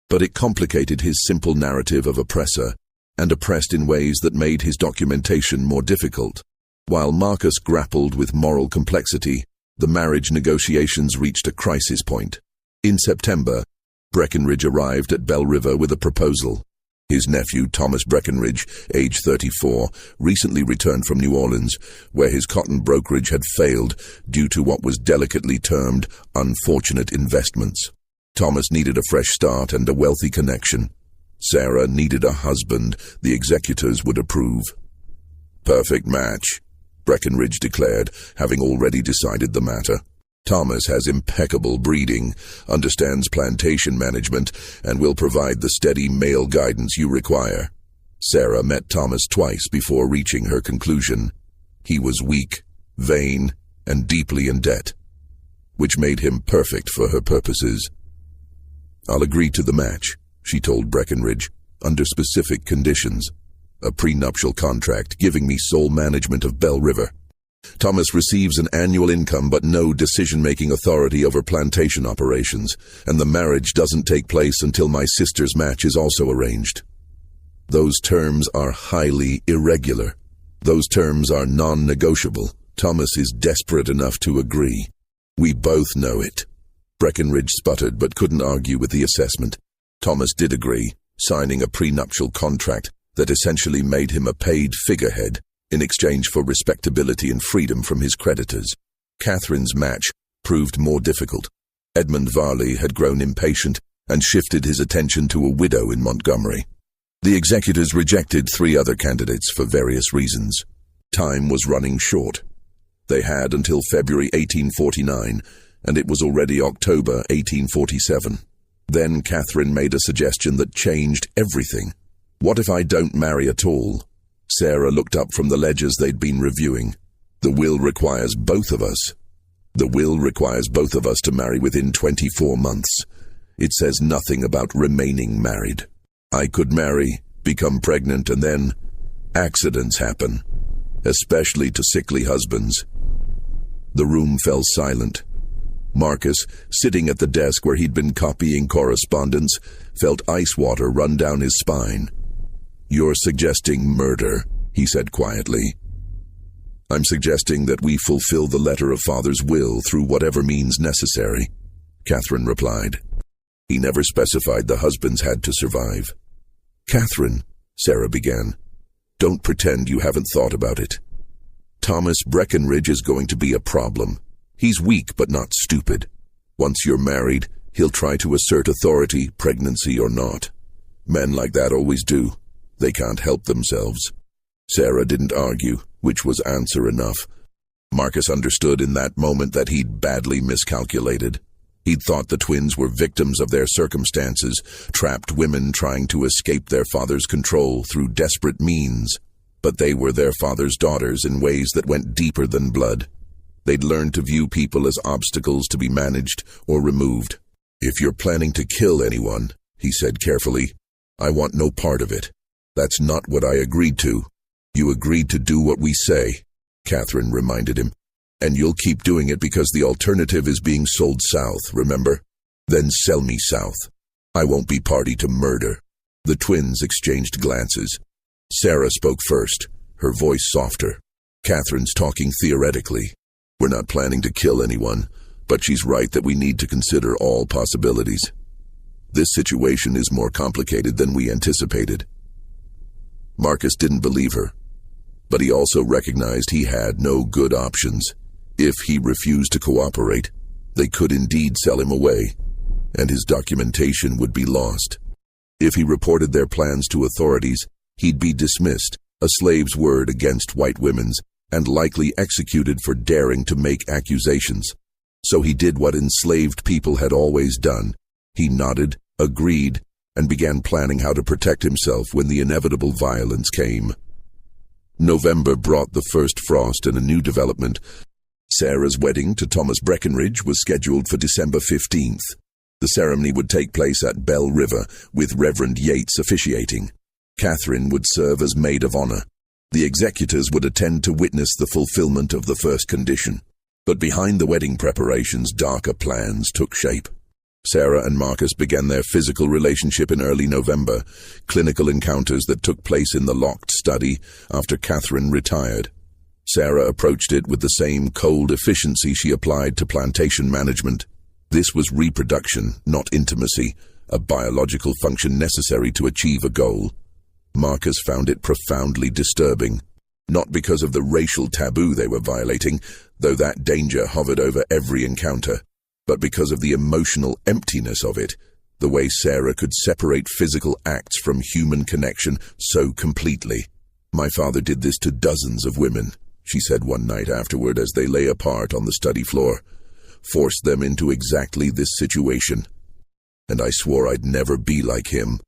But it complicated his simple narrative of oppressor. and oppressed in ways that made his documentation more difficult. While Marcus grappled with moral complexity, the marriage negotiations reached a crisis point. In September, Breckenridge arrived at Bell River with a proposal. His nephew, Thomas Breckenridge, age 34, recently returned from New Orleans, where his cotton brokerage had failed due to what was delicately termed unfortunate investments. Thomas needed a fresh start and a wealthy connection. Sarah needed a husband the executors would approve. "Perfect match," Breckenridge declared, having already decided the matter. "Thomas has impeccable breeding, understands plantation management, and will provide the steady male guidance you require." Sarah met Thomas twice before reaching her conclusion. He was weak, vain, and deeply in debt, which made him perfect for her purposes. "I'll agree to the match," she told Breckenridge, "under specific conditions. A prenuptial contract giving me sole management of Bell River. Thomas receives an annual income but no decision-making authority over plantation operations, and the marriage doesn't take place until my sister's match is also arranged. Those terms are highly irregular. Those terms are non-negotiable. Thomas is desperate enough to agree. We both know it." Breckenridge sputtered but couldn't argue with the assessment. Thomas did agree, signing a prenuptial contract that essentially made him a paid figurehead in exchange for respectability and freedom from his creditors. Catherine's match proved more difficult. Edmund Varley had grown impatient and shifted his attention to a widow in Montgomery. The executors rejected 3 other candidates for various reasons. Time was running short. They had until February 1849, and it was already October 1847. Then Catherine made a suggestion that changed everything. "What if I don't marry at all?" Sarah looked up from the ledgers they'd been reviewing. "The will requires both of us. The will requires both of us to marry within 24 months. It says nothing about remaining married. I could marry, become pregnant, and then accidents happen, especially to sickly husbands." The room fell silent. Marcus, sitting at the desk where he'd been copying correspondence, felt ice water run down his spine. "You're suggesting murder," he said quietly. "I'm suggesting that we fulfill the letter of Father's will through whatever means necessary," Catherine replied. "He never specified the husbands had to survive." "Catherine," Sarah began, "don't pretend you haven't thought about it. Thomas Breckenridge is going to be a problem. He's weak but not stupid. Once you're married, he'll try to assert authority, pregnancy or not. Men like that always do. They can't help themselves." Sarah didn't argue, which was answer enough. Marcus understood in that moment that he'd badly miscalculated. He'd thought the twins were victims of their circumstances, trapped women trying to escape their father's control through desperate means. But they were their father's daughters in ways that went deeper than blood. They'd learned to view people as obstacles to be managed or removed. "If you're planning to kill anyone," he said carefully, "I want no part of it. That's not what I agreed to." "You agreed to do what we say," Catherine reminded him. "And you'll keep doing it because the alternative is being sold south, remember? Then sell me south. I won't be party to murder." The twins exchanged glances. Sarah spoke first, her voice softer. "Catherine's talking theoretically. We're not planning to kill anyone, but she's right that we need to consider all possibilities. This situation is more complicated than we anticipated." Marcus didn't believe her, but he also recognized he had no good options. If he refused to cooperate, they could indeed sell him away, and his documentation would be lost. If he reported their plans to authorities, he'd be dismissed, a slave's word against white women's, and likely executed for daring to make accusations. So he did what enslaved people had always done. He nodded, agreed, and began planning how to protect himself when the inevitable violence came. November brought the first frost and a new development. Sarah's wedding to Thomas Breckenridge was scheduled for December 15th. The ceremony would take place at Bell River, with Reverend Yates officiating. Catherine would serve as maid of honor. The executors would attend to witness the fulfillment of the first condition. But behind the wedding preparations, darker plans took shape. Sarah and Marcus began their physical relationship in early November, clinical encounters that took place in the locked study after Catherine retired. Sarah approached it with the same cold efficiency she applied to plantation management. This was reproduction, not intimacy, a biological function necessary to achieve a goal. Marcus found it profoundly disturbing, not because of the racial taboo they were violating, though that danger hovered over every encounter, but because of the emotional emptiness of it, the way Sarah could separate physical acts from human connection so completely. "My father did this to dozens of women," she said one night afterward as they lay apart on the study floor. "Forced them into exactly this situation. And I swore I'd never be like him.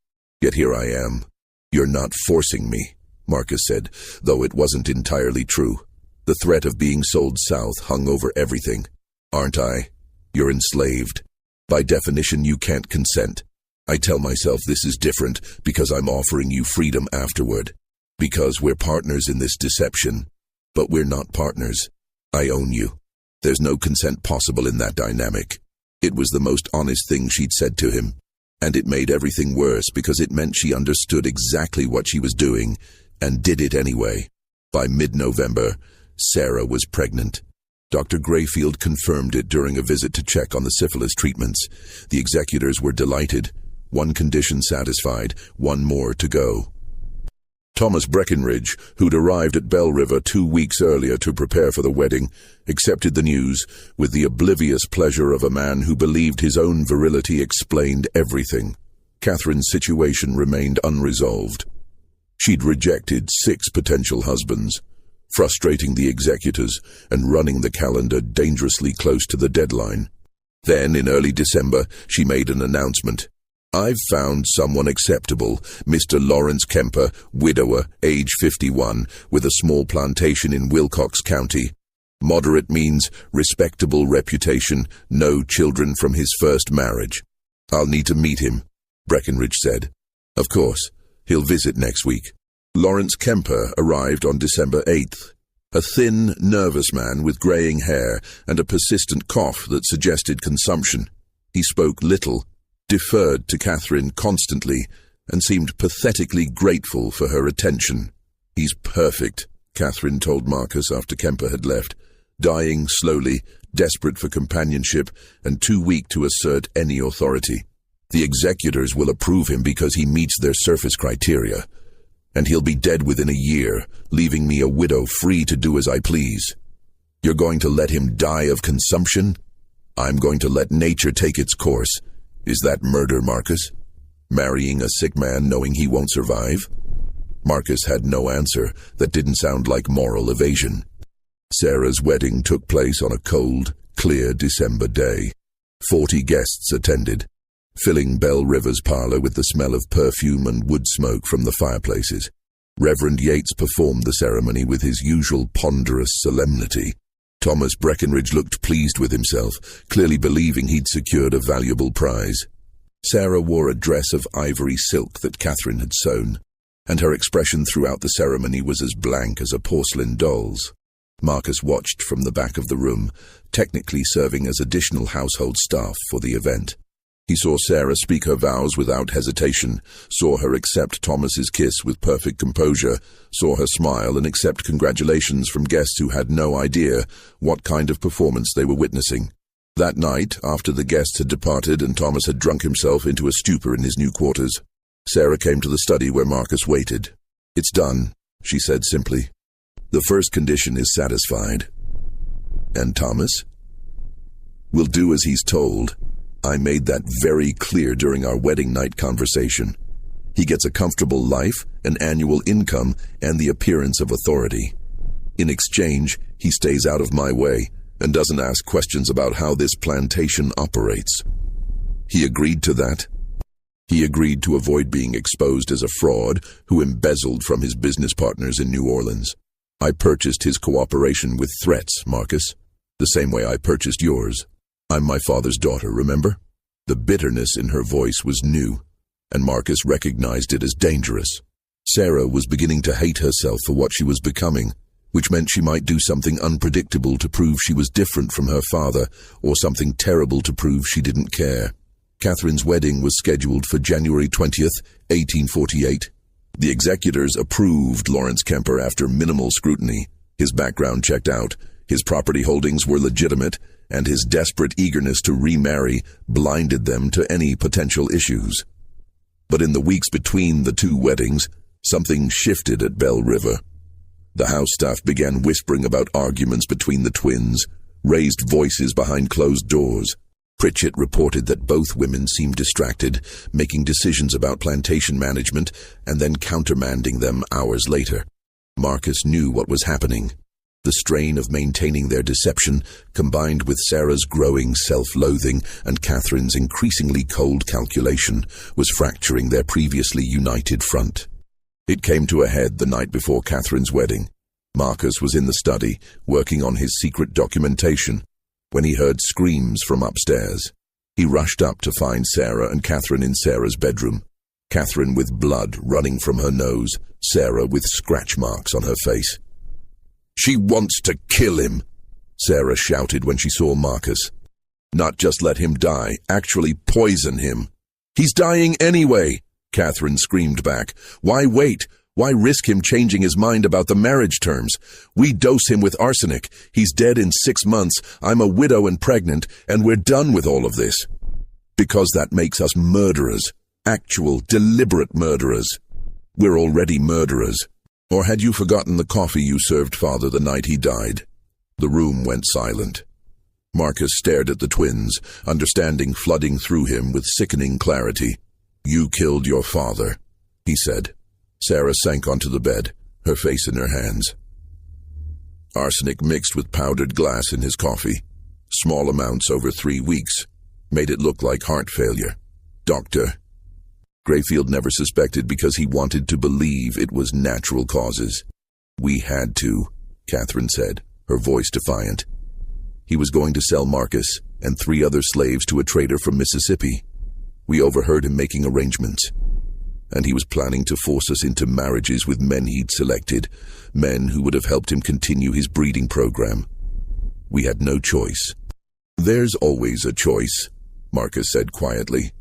Yet here I am." "You're not forcing me," Marcus said, though it wasn't entirely true. The threat of being sold south hung over everything. "Aren't I? You're enslaved. By definition, you can't consent. I tell myself this is different because I'm offering you freedom afterward. Because we're partners in this deception. But we're not partners. I own you. There's no consent possible in that dynamic." It was the most honest thing she'd said to him, and it made everything worse because it meant she understood exactly what she was doing and did it anyway. By mid-November, Sarah was pregnant. Dr. Grayfield confirmed it during a visit to check on the syphilis treatments. The executors were delighted. One condition satisfied, one more to go. Thomas Breckenridge, who'd arrived at Bell River 2 weeks earlier to prepare for the wedding, accepted the news with the oblivious pleasure of a man who believed his own virility explained everything. Catherine's situation remained unresolved. She'd rejected 6 potential husbands, frustrating the executors and running the calendar dangerously close to the deadline. Then, in early December, she made an announcement. "I've found someone acceptable, Mr. Lawrence Kemper, widower, age 51, with a small plantation in Wilcox County. Moderate means respectable reputation, no children from his first marriage. I'll need to meet him," Breckenridge said. "Of course, he'll visit next week." Lawrence Kemper arrived on December 8th. A thin, nervous man with graying hair and a persistent cough that suggested consumption. He spoke little, deferred to Catherine constantly, and seemed pathetically grateful for her attention. "He's perfect," Catherine told Marcus after Kemper had left, dying slowly, desperate for companionship, and too weak to assert any authority. "The executors will approve him because he meets their surface criteria. And he'll be dead within a year, leaving me a widow free to do as I please. You're going to let him die of consumption? I'm going to let nature take its course. Is that murder, Marcus? Marrying a sick man knowing he won't survive?" Marcus had no answer that didn't sound like moral evasion. Sarah's wedding took place on a cold, clear December day. 40 guests attended, filling Bell River's parlor with the smell of perfume and wood smoke from the fireplaces. Reverend Yates performed the ceremony with his usual ponderous solemnity. Thomas Breckenridge looked pleased with himself, clearly believing he'd secured a valuable prize. Sarah wore a dress of ivory silk that Catherine had sewn, and her expression throughout the ceremony was as blank as a porcelain doll's. Marcus watched from the back of the room, technically serving as additional household staff for the event. He saw Sarah speak her vows without hesitation, saw her accept Thomas's kiss with perfect composure, saw her smile and accept congratulations from guests who had no idea what kind of performance they were witnessing. That night, after the guests had departed and Thomas had drunk himself into a stupor in his new quarters, Sarah came to the study where Marcus waited. "It's done," she said simply. "The first condition is satisfied." "And Thomas?" "Will do as he's told. I made that very clear during our wedding night conversation. He gets a comfortable life, an annual income, and the appearance of authority. In exchange, he stays out of my way and doesn't ask questions about how this plantation operates." He agreed to that. He agreed to avoid being exposed as a fraud who embezzled from his business partners in New Orleans. "I purchased his cooperation with threats, Marcus, the same way I purchased yours. I'm my father's daughter, remember?" The bitterness in her voice was new, and Marcus recognized it as dangerous. Sarah was beginning to hate herself for what she was becoming, which meant she might do something unpredictable to prove she was different from her father, or something terrible to prove she didn't care. Catherine's wedding was scheduled for January 20th, 1848. The executors approved Lawrence Kemper after minimal scrutiny. His background checked out, his property holdings were legitimate, and his desperate eagerness to remarry blinded them to any potential issues. But in the weeks between the two weddings, something shifted at Belle River. The house staff began whispering about arguments between the twins, raised voices behind closed doors. Pritchett reported that both women seemed distracted, making decisions about plantation management and then countermanding them hours later. Marcus knew what was happening. The strain of maintaining their deception, combined with Sarah's growing self-loathing and Catherine's increasingly cold calculation, was fracturing their previously united front. It came to a head the night before Catherine's wedding. Marcus was in the study, working on his secret documentation, when he heard screams from upstairs. He rushed up to find Sarah and Catherine in Sarah's bedroom. Catherine with blood running from her nose, Sarah with scratch marks on her face. "She wants to kill him," Sarah shouted when she saw Marcus. "Not just let him die, actually poison him." "He's dying anyway," Catherine screamed back. "Why wait? Why risk him changing his mind about the marriage terms? We dose him with arsenic. He's dead in 6 months. I'm a widow and pregnant, and we're done with all of this." "Because that makes us murderers. Actual, deliberate murderers. We're already murderers. Or had you forgotten the coffee you served Father the night he died?" The room went silent. Marcus stared at the twins, understanding flooding through him with sickening clarity. "You killed your father," he said. Sarah sank onto the bed, her face in her hands. "Arsenic mixed with powdered glass in his coffee. Small amounts over 3 weeks. Made it look like heart failure. Doctor." Grayfield never suspected because he wanted to believe it was natural causes. "We had to," Catherine said, her voice defiant. "He was going to sell Marcus and 3 other slaves to a trader from Mississippi. We overheard him making arrangements. And he was planning to force us into marriages with men he'd selected, men who would have helped him continue his breeding program. We had no choice." "There's always a choice," Marcus said quietly.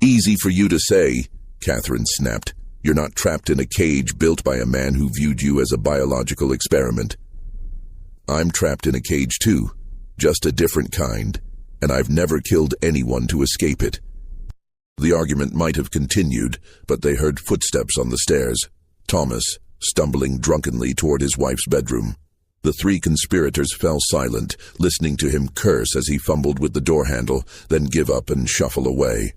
"Easy for you to say," Catherine snapped. "You're not trapped in a cage built by a man who viewed you as a biological experiment. I'm trapped in a cage too, just a different kind, and I've never killed anyone to escape it." The argument might have continued, but they heard footsteps on the stairs. Thomas, stumbling drunkenly toward his wife's bedroom. The 3 conspirators fell silent, listening to him curse as he fumbled with the door handle, then give up and shuffle away.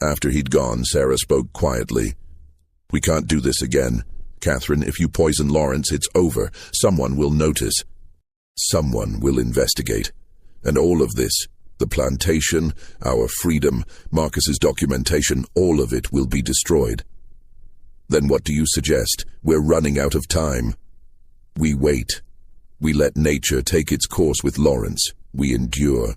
After he'd gone, Sarah spoke quietly. "We can't do this again. Catherine, if you poison Lawrence, it's over. Someone will notice. Someone will investigate. And all of this, the plantation, our freedom, Marcus's documentation, all of it will be destroyed." "Then what do you suggest? We're running out of time." "We wait. We let nature take its course with Lawrence. We endure.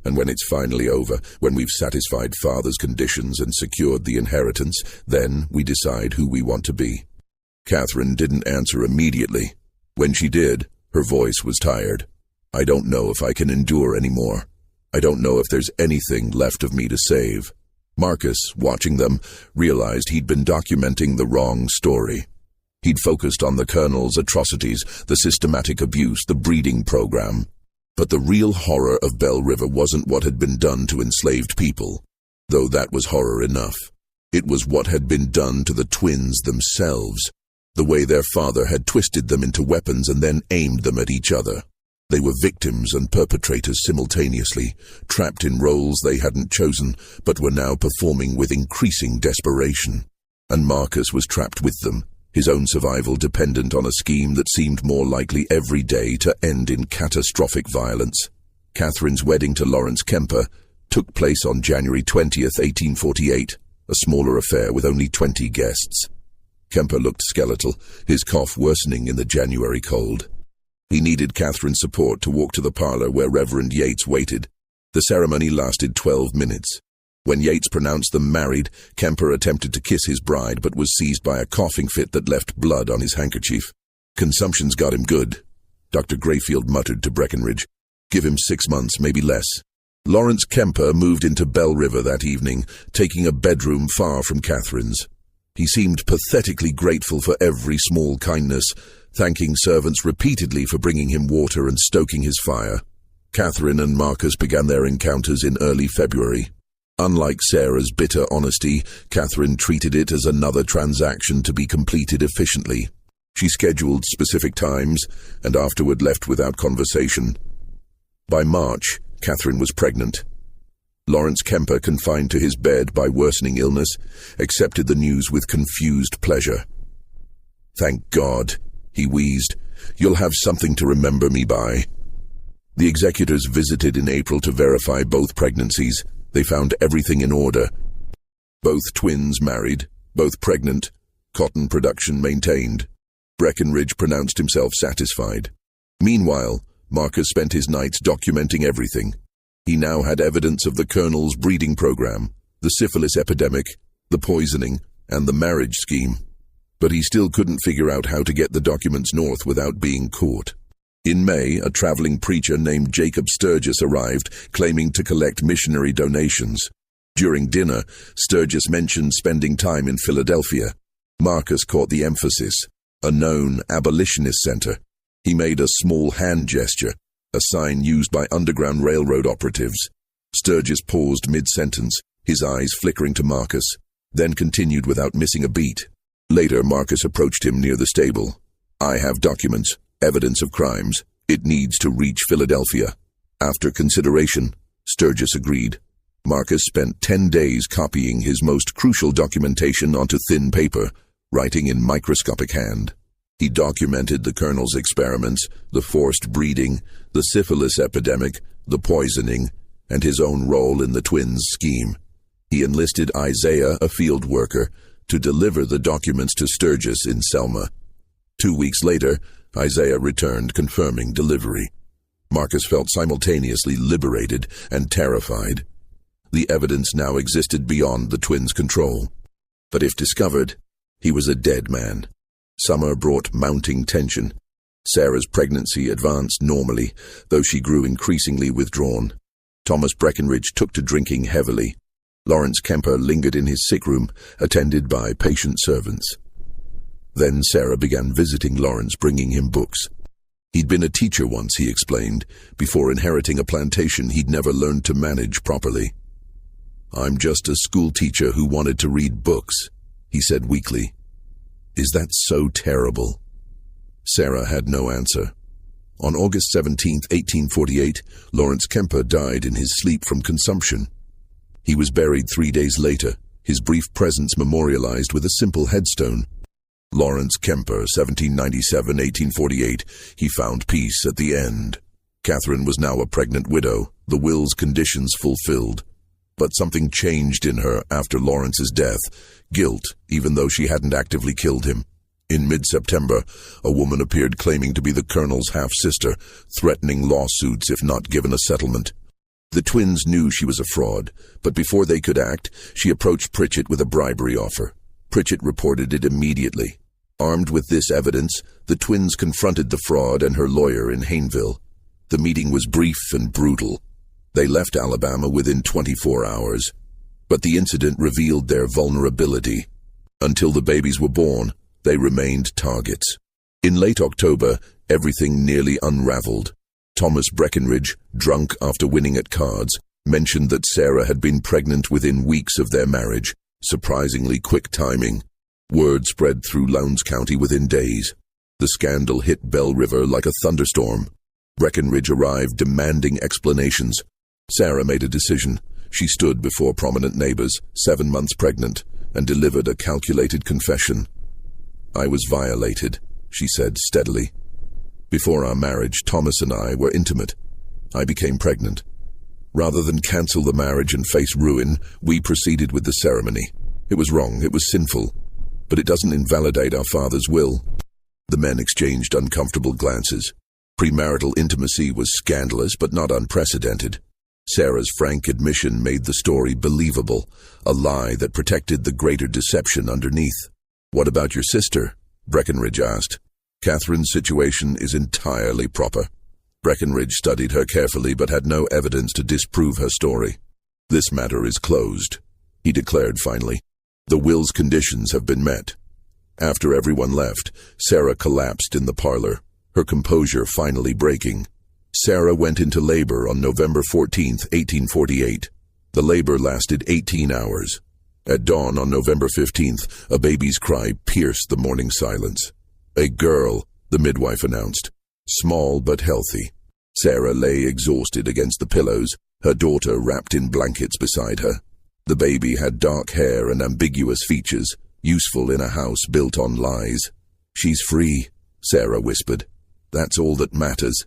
And when it's finally over, when we've satisfied Father's conditions and secured the inheritance, then we decide who we want to be." Catherine didn't answer immediately. When she did, her voice was tired. "I don't know if I can endure anymore. I don't know if there's anything left of me to save." Marcus, watching them, realized he'd been documenting the wrong story. He'd focused on the Colonel's atrocities, the systematic abuse, the breeding program. But the real horror of Belle River wasn't what had been done to enslaved people, though that was horror enough. It was what had been done to the twins themselves, the way their father had twisted them into weapons and then aimed them at each other. They were victims and perpetrators simultaneously, trapped in roles they hadn't chosen, but were now performing with increasing desperation. And Marcus was trapped with them, his own survival dependent on a scheme that seemed more likely every day to end in catastrophic violence. Catherine's wedding to Lawrence Kemper took place on January 20th, 1848, a smaller affair with only 20 guests. Kemper looked skeletal, his cough worsening in the January cold. He needed Catherine's support to walk to the parlor where Reverend Yates waited. The ceremony lasted 12 minutes. When Yates pronounced them married, Kemper attempted to kiss his bride but was seized by a coughing fit that left blood on his handkerchief. "Consumption's got him good," Dr. Grayfield muttered to Breckenridge. "Give him 6 months, maybe less. Lawrence Kemper moved into Bell River that evening, taking a bedroom far from Catherine's. He seemed pathetically grateful for every small kindness, thanking servants repeatedly for bringing him water and stoking his fire. Catherine and Marcus began their encounters in early February. Unlike Sarah's bitter honesty, Catherine treated it as another transaction to be completed efficiently. She scheduled specific times and afterward left without conversation. By March, Catherine was pregnant. Lawrence Kemper, confined to his bed by worsening illness, accepted the news with confused pleasure. "Thank God," he wheezed. "You'll have something to remember me by." The executors visited in April to verify both pregnancies. They found everything in order. Both twins married, both pregnant, cotton production maintained. Breckenridge pronounced himself satisfied. Meanwhile, Marcus spent his nights documenting everything. He now had evidence of the Colonel's breeding program, the syphilis epidemic, the poisoning, and the marriage scheme. But he still couldn't figure out how to get the documents north without being caught. In May, a traveling preacher named Jacob Sturgis arrived, claiming to collect missionary donations. During dinner, Sturgis mentioned spending time in Philadelphia. Marcus caught the emphasis, a known abolitionist center. He made a small hand gesture, a sign used by Underground Railroad operatives. Sturgis paused mid-sentence, his eyes flickering to Marcus, then continued without missing a beat. Later, Marcus approached him near the stable. "I have documents, evidence of crimes. It needs to reach Philadelphia." After consideration, Sturgis agreed. Marcus spent 10 days copying his most crucial documentation onto thin paper, writing in microscopic hand. He documented the Colonel's experiments, the forced breeding, the syphilis epidemic, the poisoning, and his own role in the twins' scheme. He enlisted Isaiah, a field worker, to deliver the documents to Sturgis in Selma. 2 weeks later, Isaiah returned, confirming delivery. Marcus felt simultaneously liberated and terrified. The evidence now existed beyond the twins' control. But if discovered, he was a dead man. Summer brought mounting tension. Sarah's pregnancy advanced normally, though she grew increasingly withdrawn. Thomas Breckenridge took to drinking heavily. Lawrence Kemper lingered in his sick room, attended by patient servants. Then Sarah began visiting Lawrence, bringing him books. He'd been a teacher once, he explained. Before inheriting a plantation, he'd never learned to manage properly. "I'm just a school teacher who wanted to read books," he said weakly. "Is that so terrible?" Sarah had no answer. On August 17, 1848, Lawrence Kemper died in his sleep from consumption. He was buried 3 days later, his brief presence memorialized with a simple headstone. Lawrence Kemper, 1797-1848, he found peace at the end. Catherine was now a pregnant widow, the will's conditions fulfilled. But something changed in her after Lawrence's death, guilt, even though she hadn't actively killed him. In mid-September, a woman appeared claiming to be the Colonel's half-sister, threatening lawsuits if not given a settlement. The twins knew she was a fraud, but before they could act, she approached Pritchett with a bribery offer. Pritchett reported it immediately. Armed with this evidence, the twins confronted the fraud and her lawyer in Hayneville. The meeting was brief and brutal. They left Alabama within 24 hours. But the incident revealed their vulnerability. Until the babies were born, they remained targets. In late October, everything nearly unraveled. Thomas Breckenridge, drunk after winning at cards, mentioned that Sarah had been pregnant within weeks of their marriage. Surprisingly quick timing. Word spread through Lowndes County within days. The scandal hit Bell River like a thunderstorm. Breckenridge arrived demanding explanations. Sarah made a decision. She stood before prominent neighbors, 7 months pregnant, and delivered a calculated confession. "I was violated," she said steadily. "Before our marriage, Thomas and I were intimate. I became pregnant. Rather than cancel the marriage and face ruin, we proceeded with the ceremony. It was wrong, it was sinful, but it doesn't invalidate our father's will." The men exchanged uncomfortable glances. Premarital intimacy was scandalous but not unprecedented. Sarah's frank admission made the story believable, a lie that protected the greater deception underneath. "What about your sister?" Breckenridge asked. "Catherine's situation is entirely proper." Breckenridge studied her carefully but had no evidence to disprove her story. "This matter is closed," he declared finally. "The will's conditions have been met." After everyone left, Sarah collapsed in the parlor, her composure finally breaking. Sarah went into labor on November 14, 1848. The labor lasted 18 hours. At dawn on November 15th, a baby's cry pierced the morning silence. "A girl," the midwife announced. "Small but healthy." Sarah lay exhausted against the pillows, her daughter wrapped in blankets beside her. The baby had dark hair and ambiguous features, useful in a house built on lies. "She's free," Sarah whispered. "That's all that matters."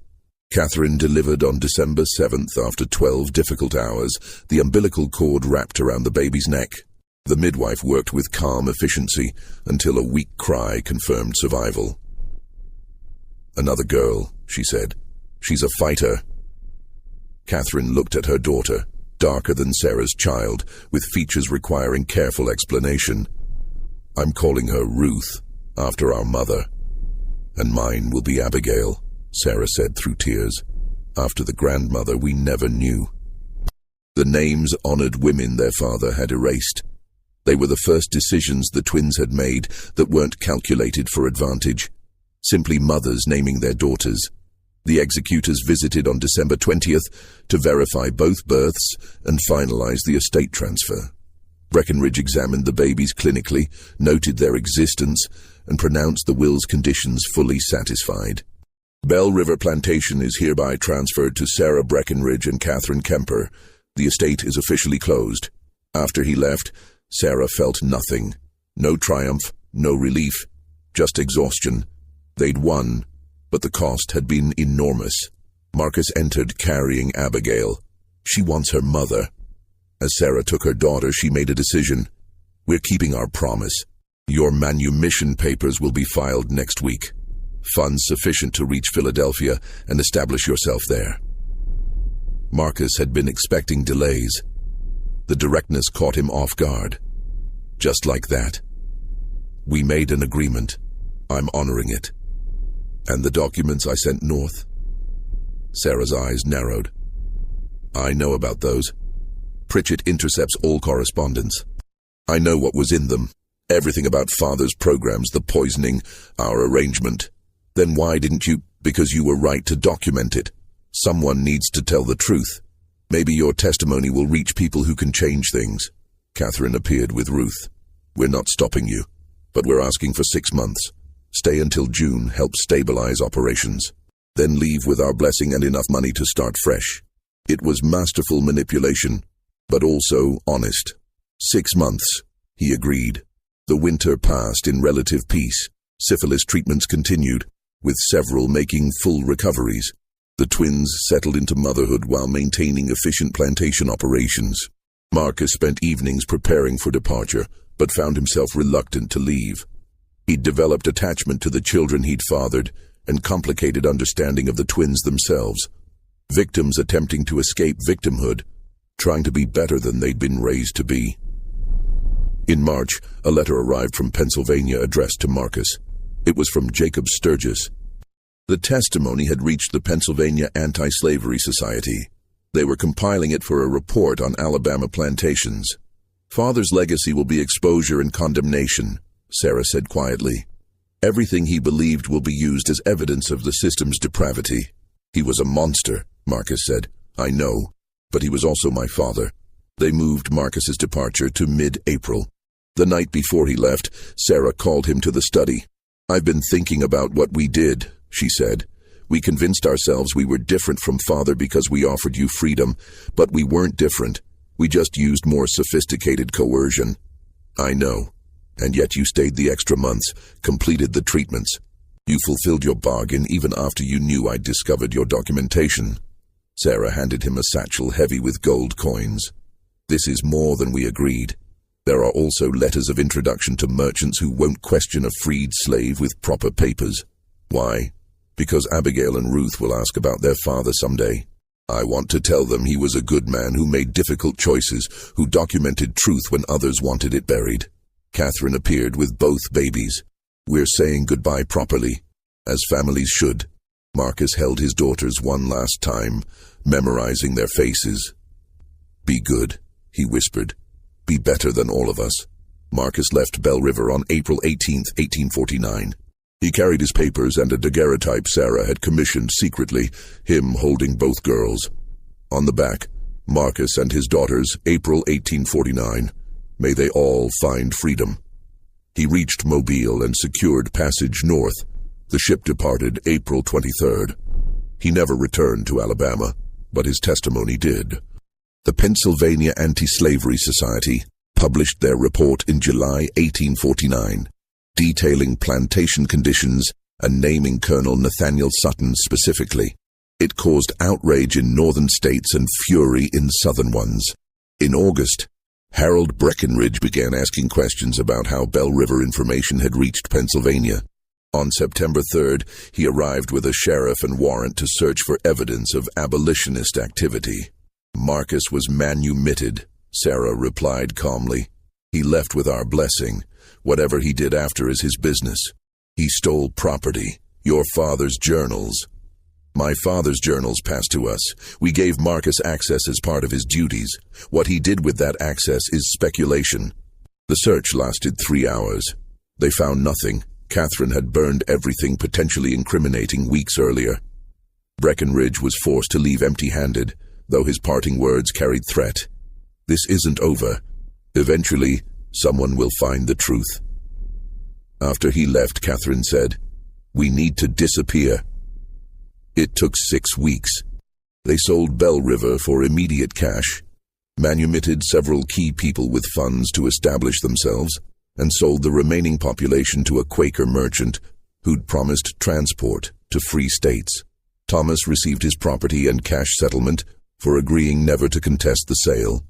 Catherine delivered on December 7th after 12 difficult hours, the umbilical cord wrapped around the baby's neck. The midwife worked with calm efficiency until a weak cry confirmed survival. "Another girl," she said. "She's a fighter." Catherine looked at her daughter, darker than Sarah's child, with features requiring careful explanation. "I'm calling her Ruth, after our mother. And mine will be Abigail," Sarah said through tears. "After the grandmother we never knew." The names honored women their father had erased. They were the first decisions the twins had made that weren't calculated for advantage. Simply mothers naming their daughters. The executors visited on December 20th to verify both births and finalize the estate transfer. Breckenridge examined the babies clinically, noted their existence, and pronounced the will's conditions fully satisfied. Bell River Plantation is hereby transferred to Sarah Breckenridge and Catherine Kemper. The estate is officially closed. After he left, Sarah felt nothing. No triumph, no relief, just exhaustion. They'd won, but the cost had been enormous. Marcus entered carrying Abigail. She wants her mother. As Sarah took her daughter, she made a decision. "We're keeping our promise. Your manumission papers will be filed next week. Funds sufficient to reach Philadelphia and establish yourself there." Marcus had been expecting delays. The directness caught him off guard. Just like that. "We made an agreement. I'm honoring it." "And the documents I sent north?" Sarah's eyes narrowed. "I know about those. Pritchett intercepts all correspondence. I know what was in them. Everything about Father's programs, the poisoning, our arrangement. Then why didn't you? Because you were right to document it. Someone needs to tell the truth. Maybe your testimony will reach people who can change things." Catherine appeared with Ruth. "We're not stopping you, but we're asking for 6 months. Stay until June, help stabilize operations. Then leave with our blessing and enough money to start fresh." It was masterful manipulation, but also honest. 6 months, he agreed. The winter passed in relative peace. Syphilis treatments continued, with several making full recoveries. The twins settled into motherhood while maintaining efficient plantation operations. Marcus spent evenings preparing for departure, but found himself reluctant to leave. He'd developed attachment to the children he'd fathered and complicated understanding of the twins themselves. Victims attempting to escape victimhood, trying to be better than they'd been raised to be. In March, a letter arrived from Pennsylvania addressed to Marcus. It was from Jacob Sturgis. The testimony had reached the Pennsylvania Anti-Slavery Society. They were compiling it for a report on Alabama plantations. "Father's legacy will be exposure and condemnation," Sarah said quietly. "Everything he believed will be used as evidence of the system's depravity." "He was a monster," Marcus said. "I know, but he was also my father." They moved Marcus's departure to mid-April. The night before he left, Sarah called him to the study. "I've been thinking about what we did," she said. "We convinced ourselves we were different from Father because we offered you freedom, but we weren't different. We just used more sophisticated coercion." "I know. And yet you stayed the extra months, completed the treatments. You fulfilled your bargain even after you knew I'd discovered your documentation." Sarah handed him a satchel heavy with gold coins. "This is more than we agreed. There are also letters of introduction to merchants who won't question a freed slave with proper papers." "Why?" "Because Abigail and Ruth will ask about their father someday. I want to tell them he was a good man who made difficult choices, who documented truth when others wanted it buried." Catherine appeared with both babies. "We're saying goodbye properly, as families should." Marcus held his daughters one last time, memorizing their faces. "Be good," he whispered. "Be better than all of us." Marcus left Bell River on April 18, 1849. He carried his papers and a daguerreotype Sarah had commissioned secretly, him holding both girls. On the back, Marcus and his daughters, April 1849. May they all find freedom. He reached Mobile and secured passage north. The ship departed April 23rd. He never returned to Alabama, but his testimony did. The Pennsylvania Anti-Slavery Society published their report in July 1849, detailing plantation conditions and naming Colonel Nathaniel Sutton specifically. It caused outrage in northern states and fury in southern ones. In August, Harold Breckinridge began asking questions about how Bell River information had reached Pennsylvania. On September 3rd, he arrived with a sheriff and warrant to search for evidence of abolitionist activity. Marcus was manumitted, Sarah replied calmly. He left with our blessing. Whatever he did after is his business. He stole property, your father's journals. My father's journals passed to us. We gave Marcus access as part of his duties. What he did with that access is speculation. The search lasted 3 hours. They found nothing. Catherine had burned everything potentially incriminating weeks earlier. Breckinridge was forced to leave empty-handed, though his parting words carried threat. This isn't over. Eventually, someone will find the truth. After he left, Catherine said, "We need to disappear." It took 6 weeks. They sold Bell River for immediate cash, manumitted several key people with funds to establish themselves, and sold the remaining population to a Quaker merchant who'd promised transport to free states. Thomas received his property and cash settlement for agreeing never to contest the sale.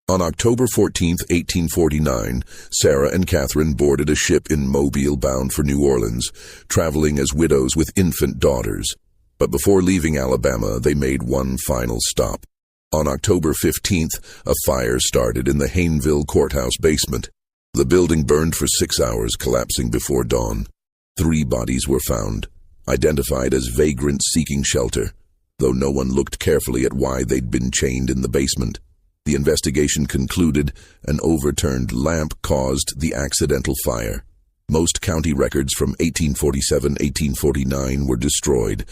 On October 14, 1849, Sarah and Catherine boarded a ship in Mobile bound for New Orleans, traveling as widows with infant daughters. But before leaving Alabama, they made one final stop. On October 15th, a fire started in the Hayneville courthouse basement. The building burned for 6 hours, collapsing before dawn. 3 bodies were found, identified as vagrants seeking shelter, though no one looked carefully at why they'd been chained in the basement. The investigation concluded an overturned lamp caused the accidental fire. Most county records from 1847-1849 were destroyed.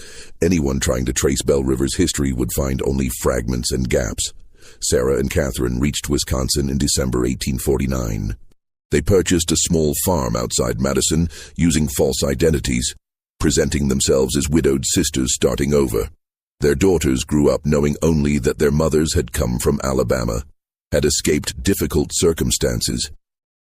Anyone trying to trace Bell River's history would find only fragments and gaps. Sarah and Catherine reached Wisconsin in December 1849. They purchased a small farm outside Madison using false identities, presenting themselves as widowed sisters starting over. Their daughters grew up knowing only that their mothers had come from Alabama, had escaped difficult circumstances,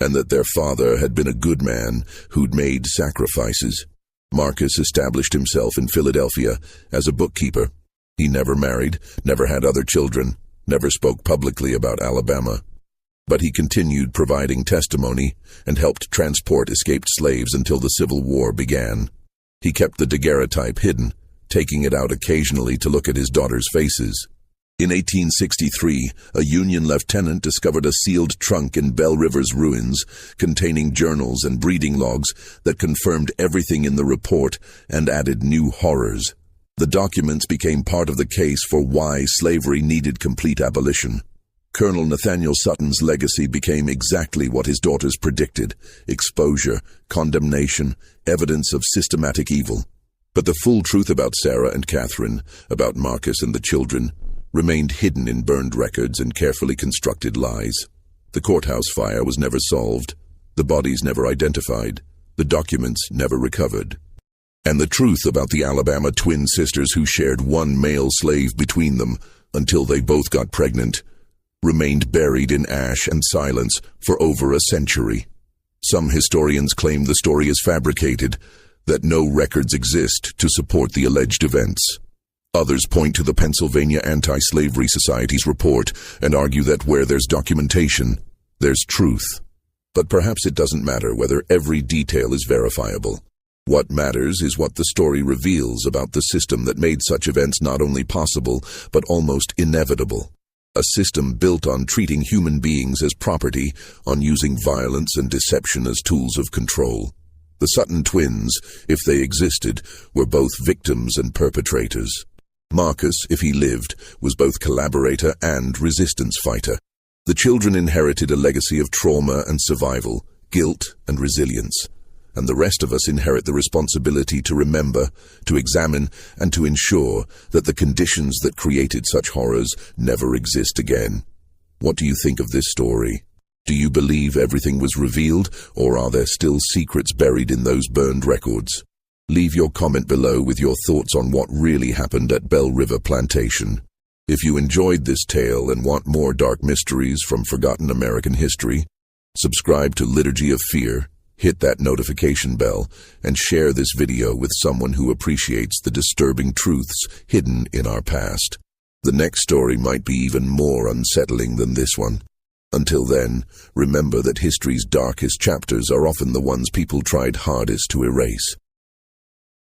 and that their father had been a good man who'd made sacrifices. Marcus established himself in Philadelphia as a bookkeeper. He never married, never had other children, never spoke publicly about Alabama. But he continued providing testimony and helped transport escaped slaves until the Civil War began. He kept the daguerreotype hidden, taking it out occasionally to look at his daughters' faces. In 1863, a Union lieutenant discovered a sealed trunk in Bell River's ruins containing journals and breeding logs that confirmed everything in the report and added new horrors. The documents became part of the case for why slavery needed complete abolition. Colonel Nathaniel Sutton's legacy became exactly what his daughters predicted: exposure, condemnation, evidence of systematic evil. But the full truth about Sarah and Catherine, about Marcus and the children, remained hidden in burned records and carefully constructed lies. The courthouse fire was never solved, the bodies never identified, the documents never recovered. And the truth about the Alabama twin sisters who shared one male slave between them until they both got pregnant remained buried in ash and silence for over a century. Some historians claim the story is fabricated, that no records exist to support the alleged events. Others point to the Pennsylvania Anti-Slavery Society's report and argue that where there's documentation, there's truth. But perhaps it doesn't matter whether every detail is verifiable. What matters is what the story reveals about the system that made such events not only possible, but almost inevitable. A system built on treating human beings as property, on using violence and deception as tools of control. The Sutton twins, if they existed, were both victims and perpetrators. Marcus, if he lived, was both collaborator and resistance fighter. The children inherited a legacy of trauma and survival, guilt and resilience. And the rest of us inherit the responsibility to remember, to examine, and to ensure that the conditions that created such horrors never exist again. What do you think of this story? Do you believe everything was revealed, or are there still secrets buried in those burned records? Leave your comment below with your thoughts on what really happened at Bell River Plantation. If you enjoyed this tale and want more dark mysteries from forgotten American history, subscribe to Liturgy of Fear, hit that notification bell, and share this video with someone who appreciates the disturbing truths hidden in our past. The next story might be even more unsettling than this one. Until then, remember that history's darkest chapters are often the ones people tried hardest to erase.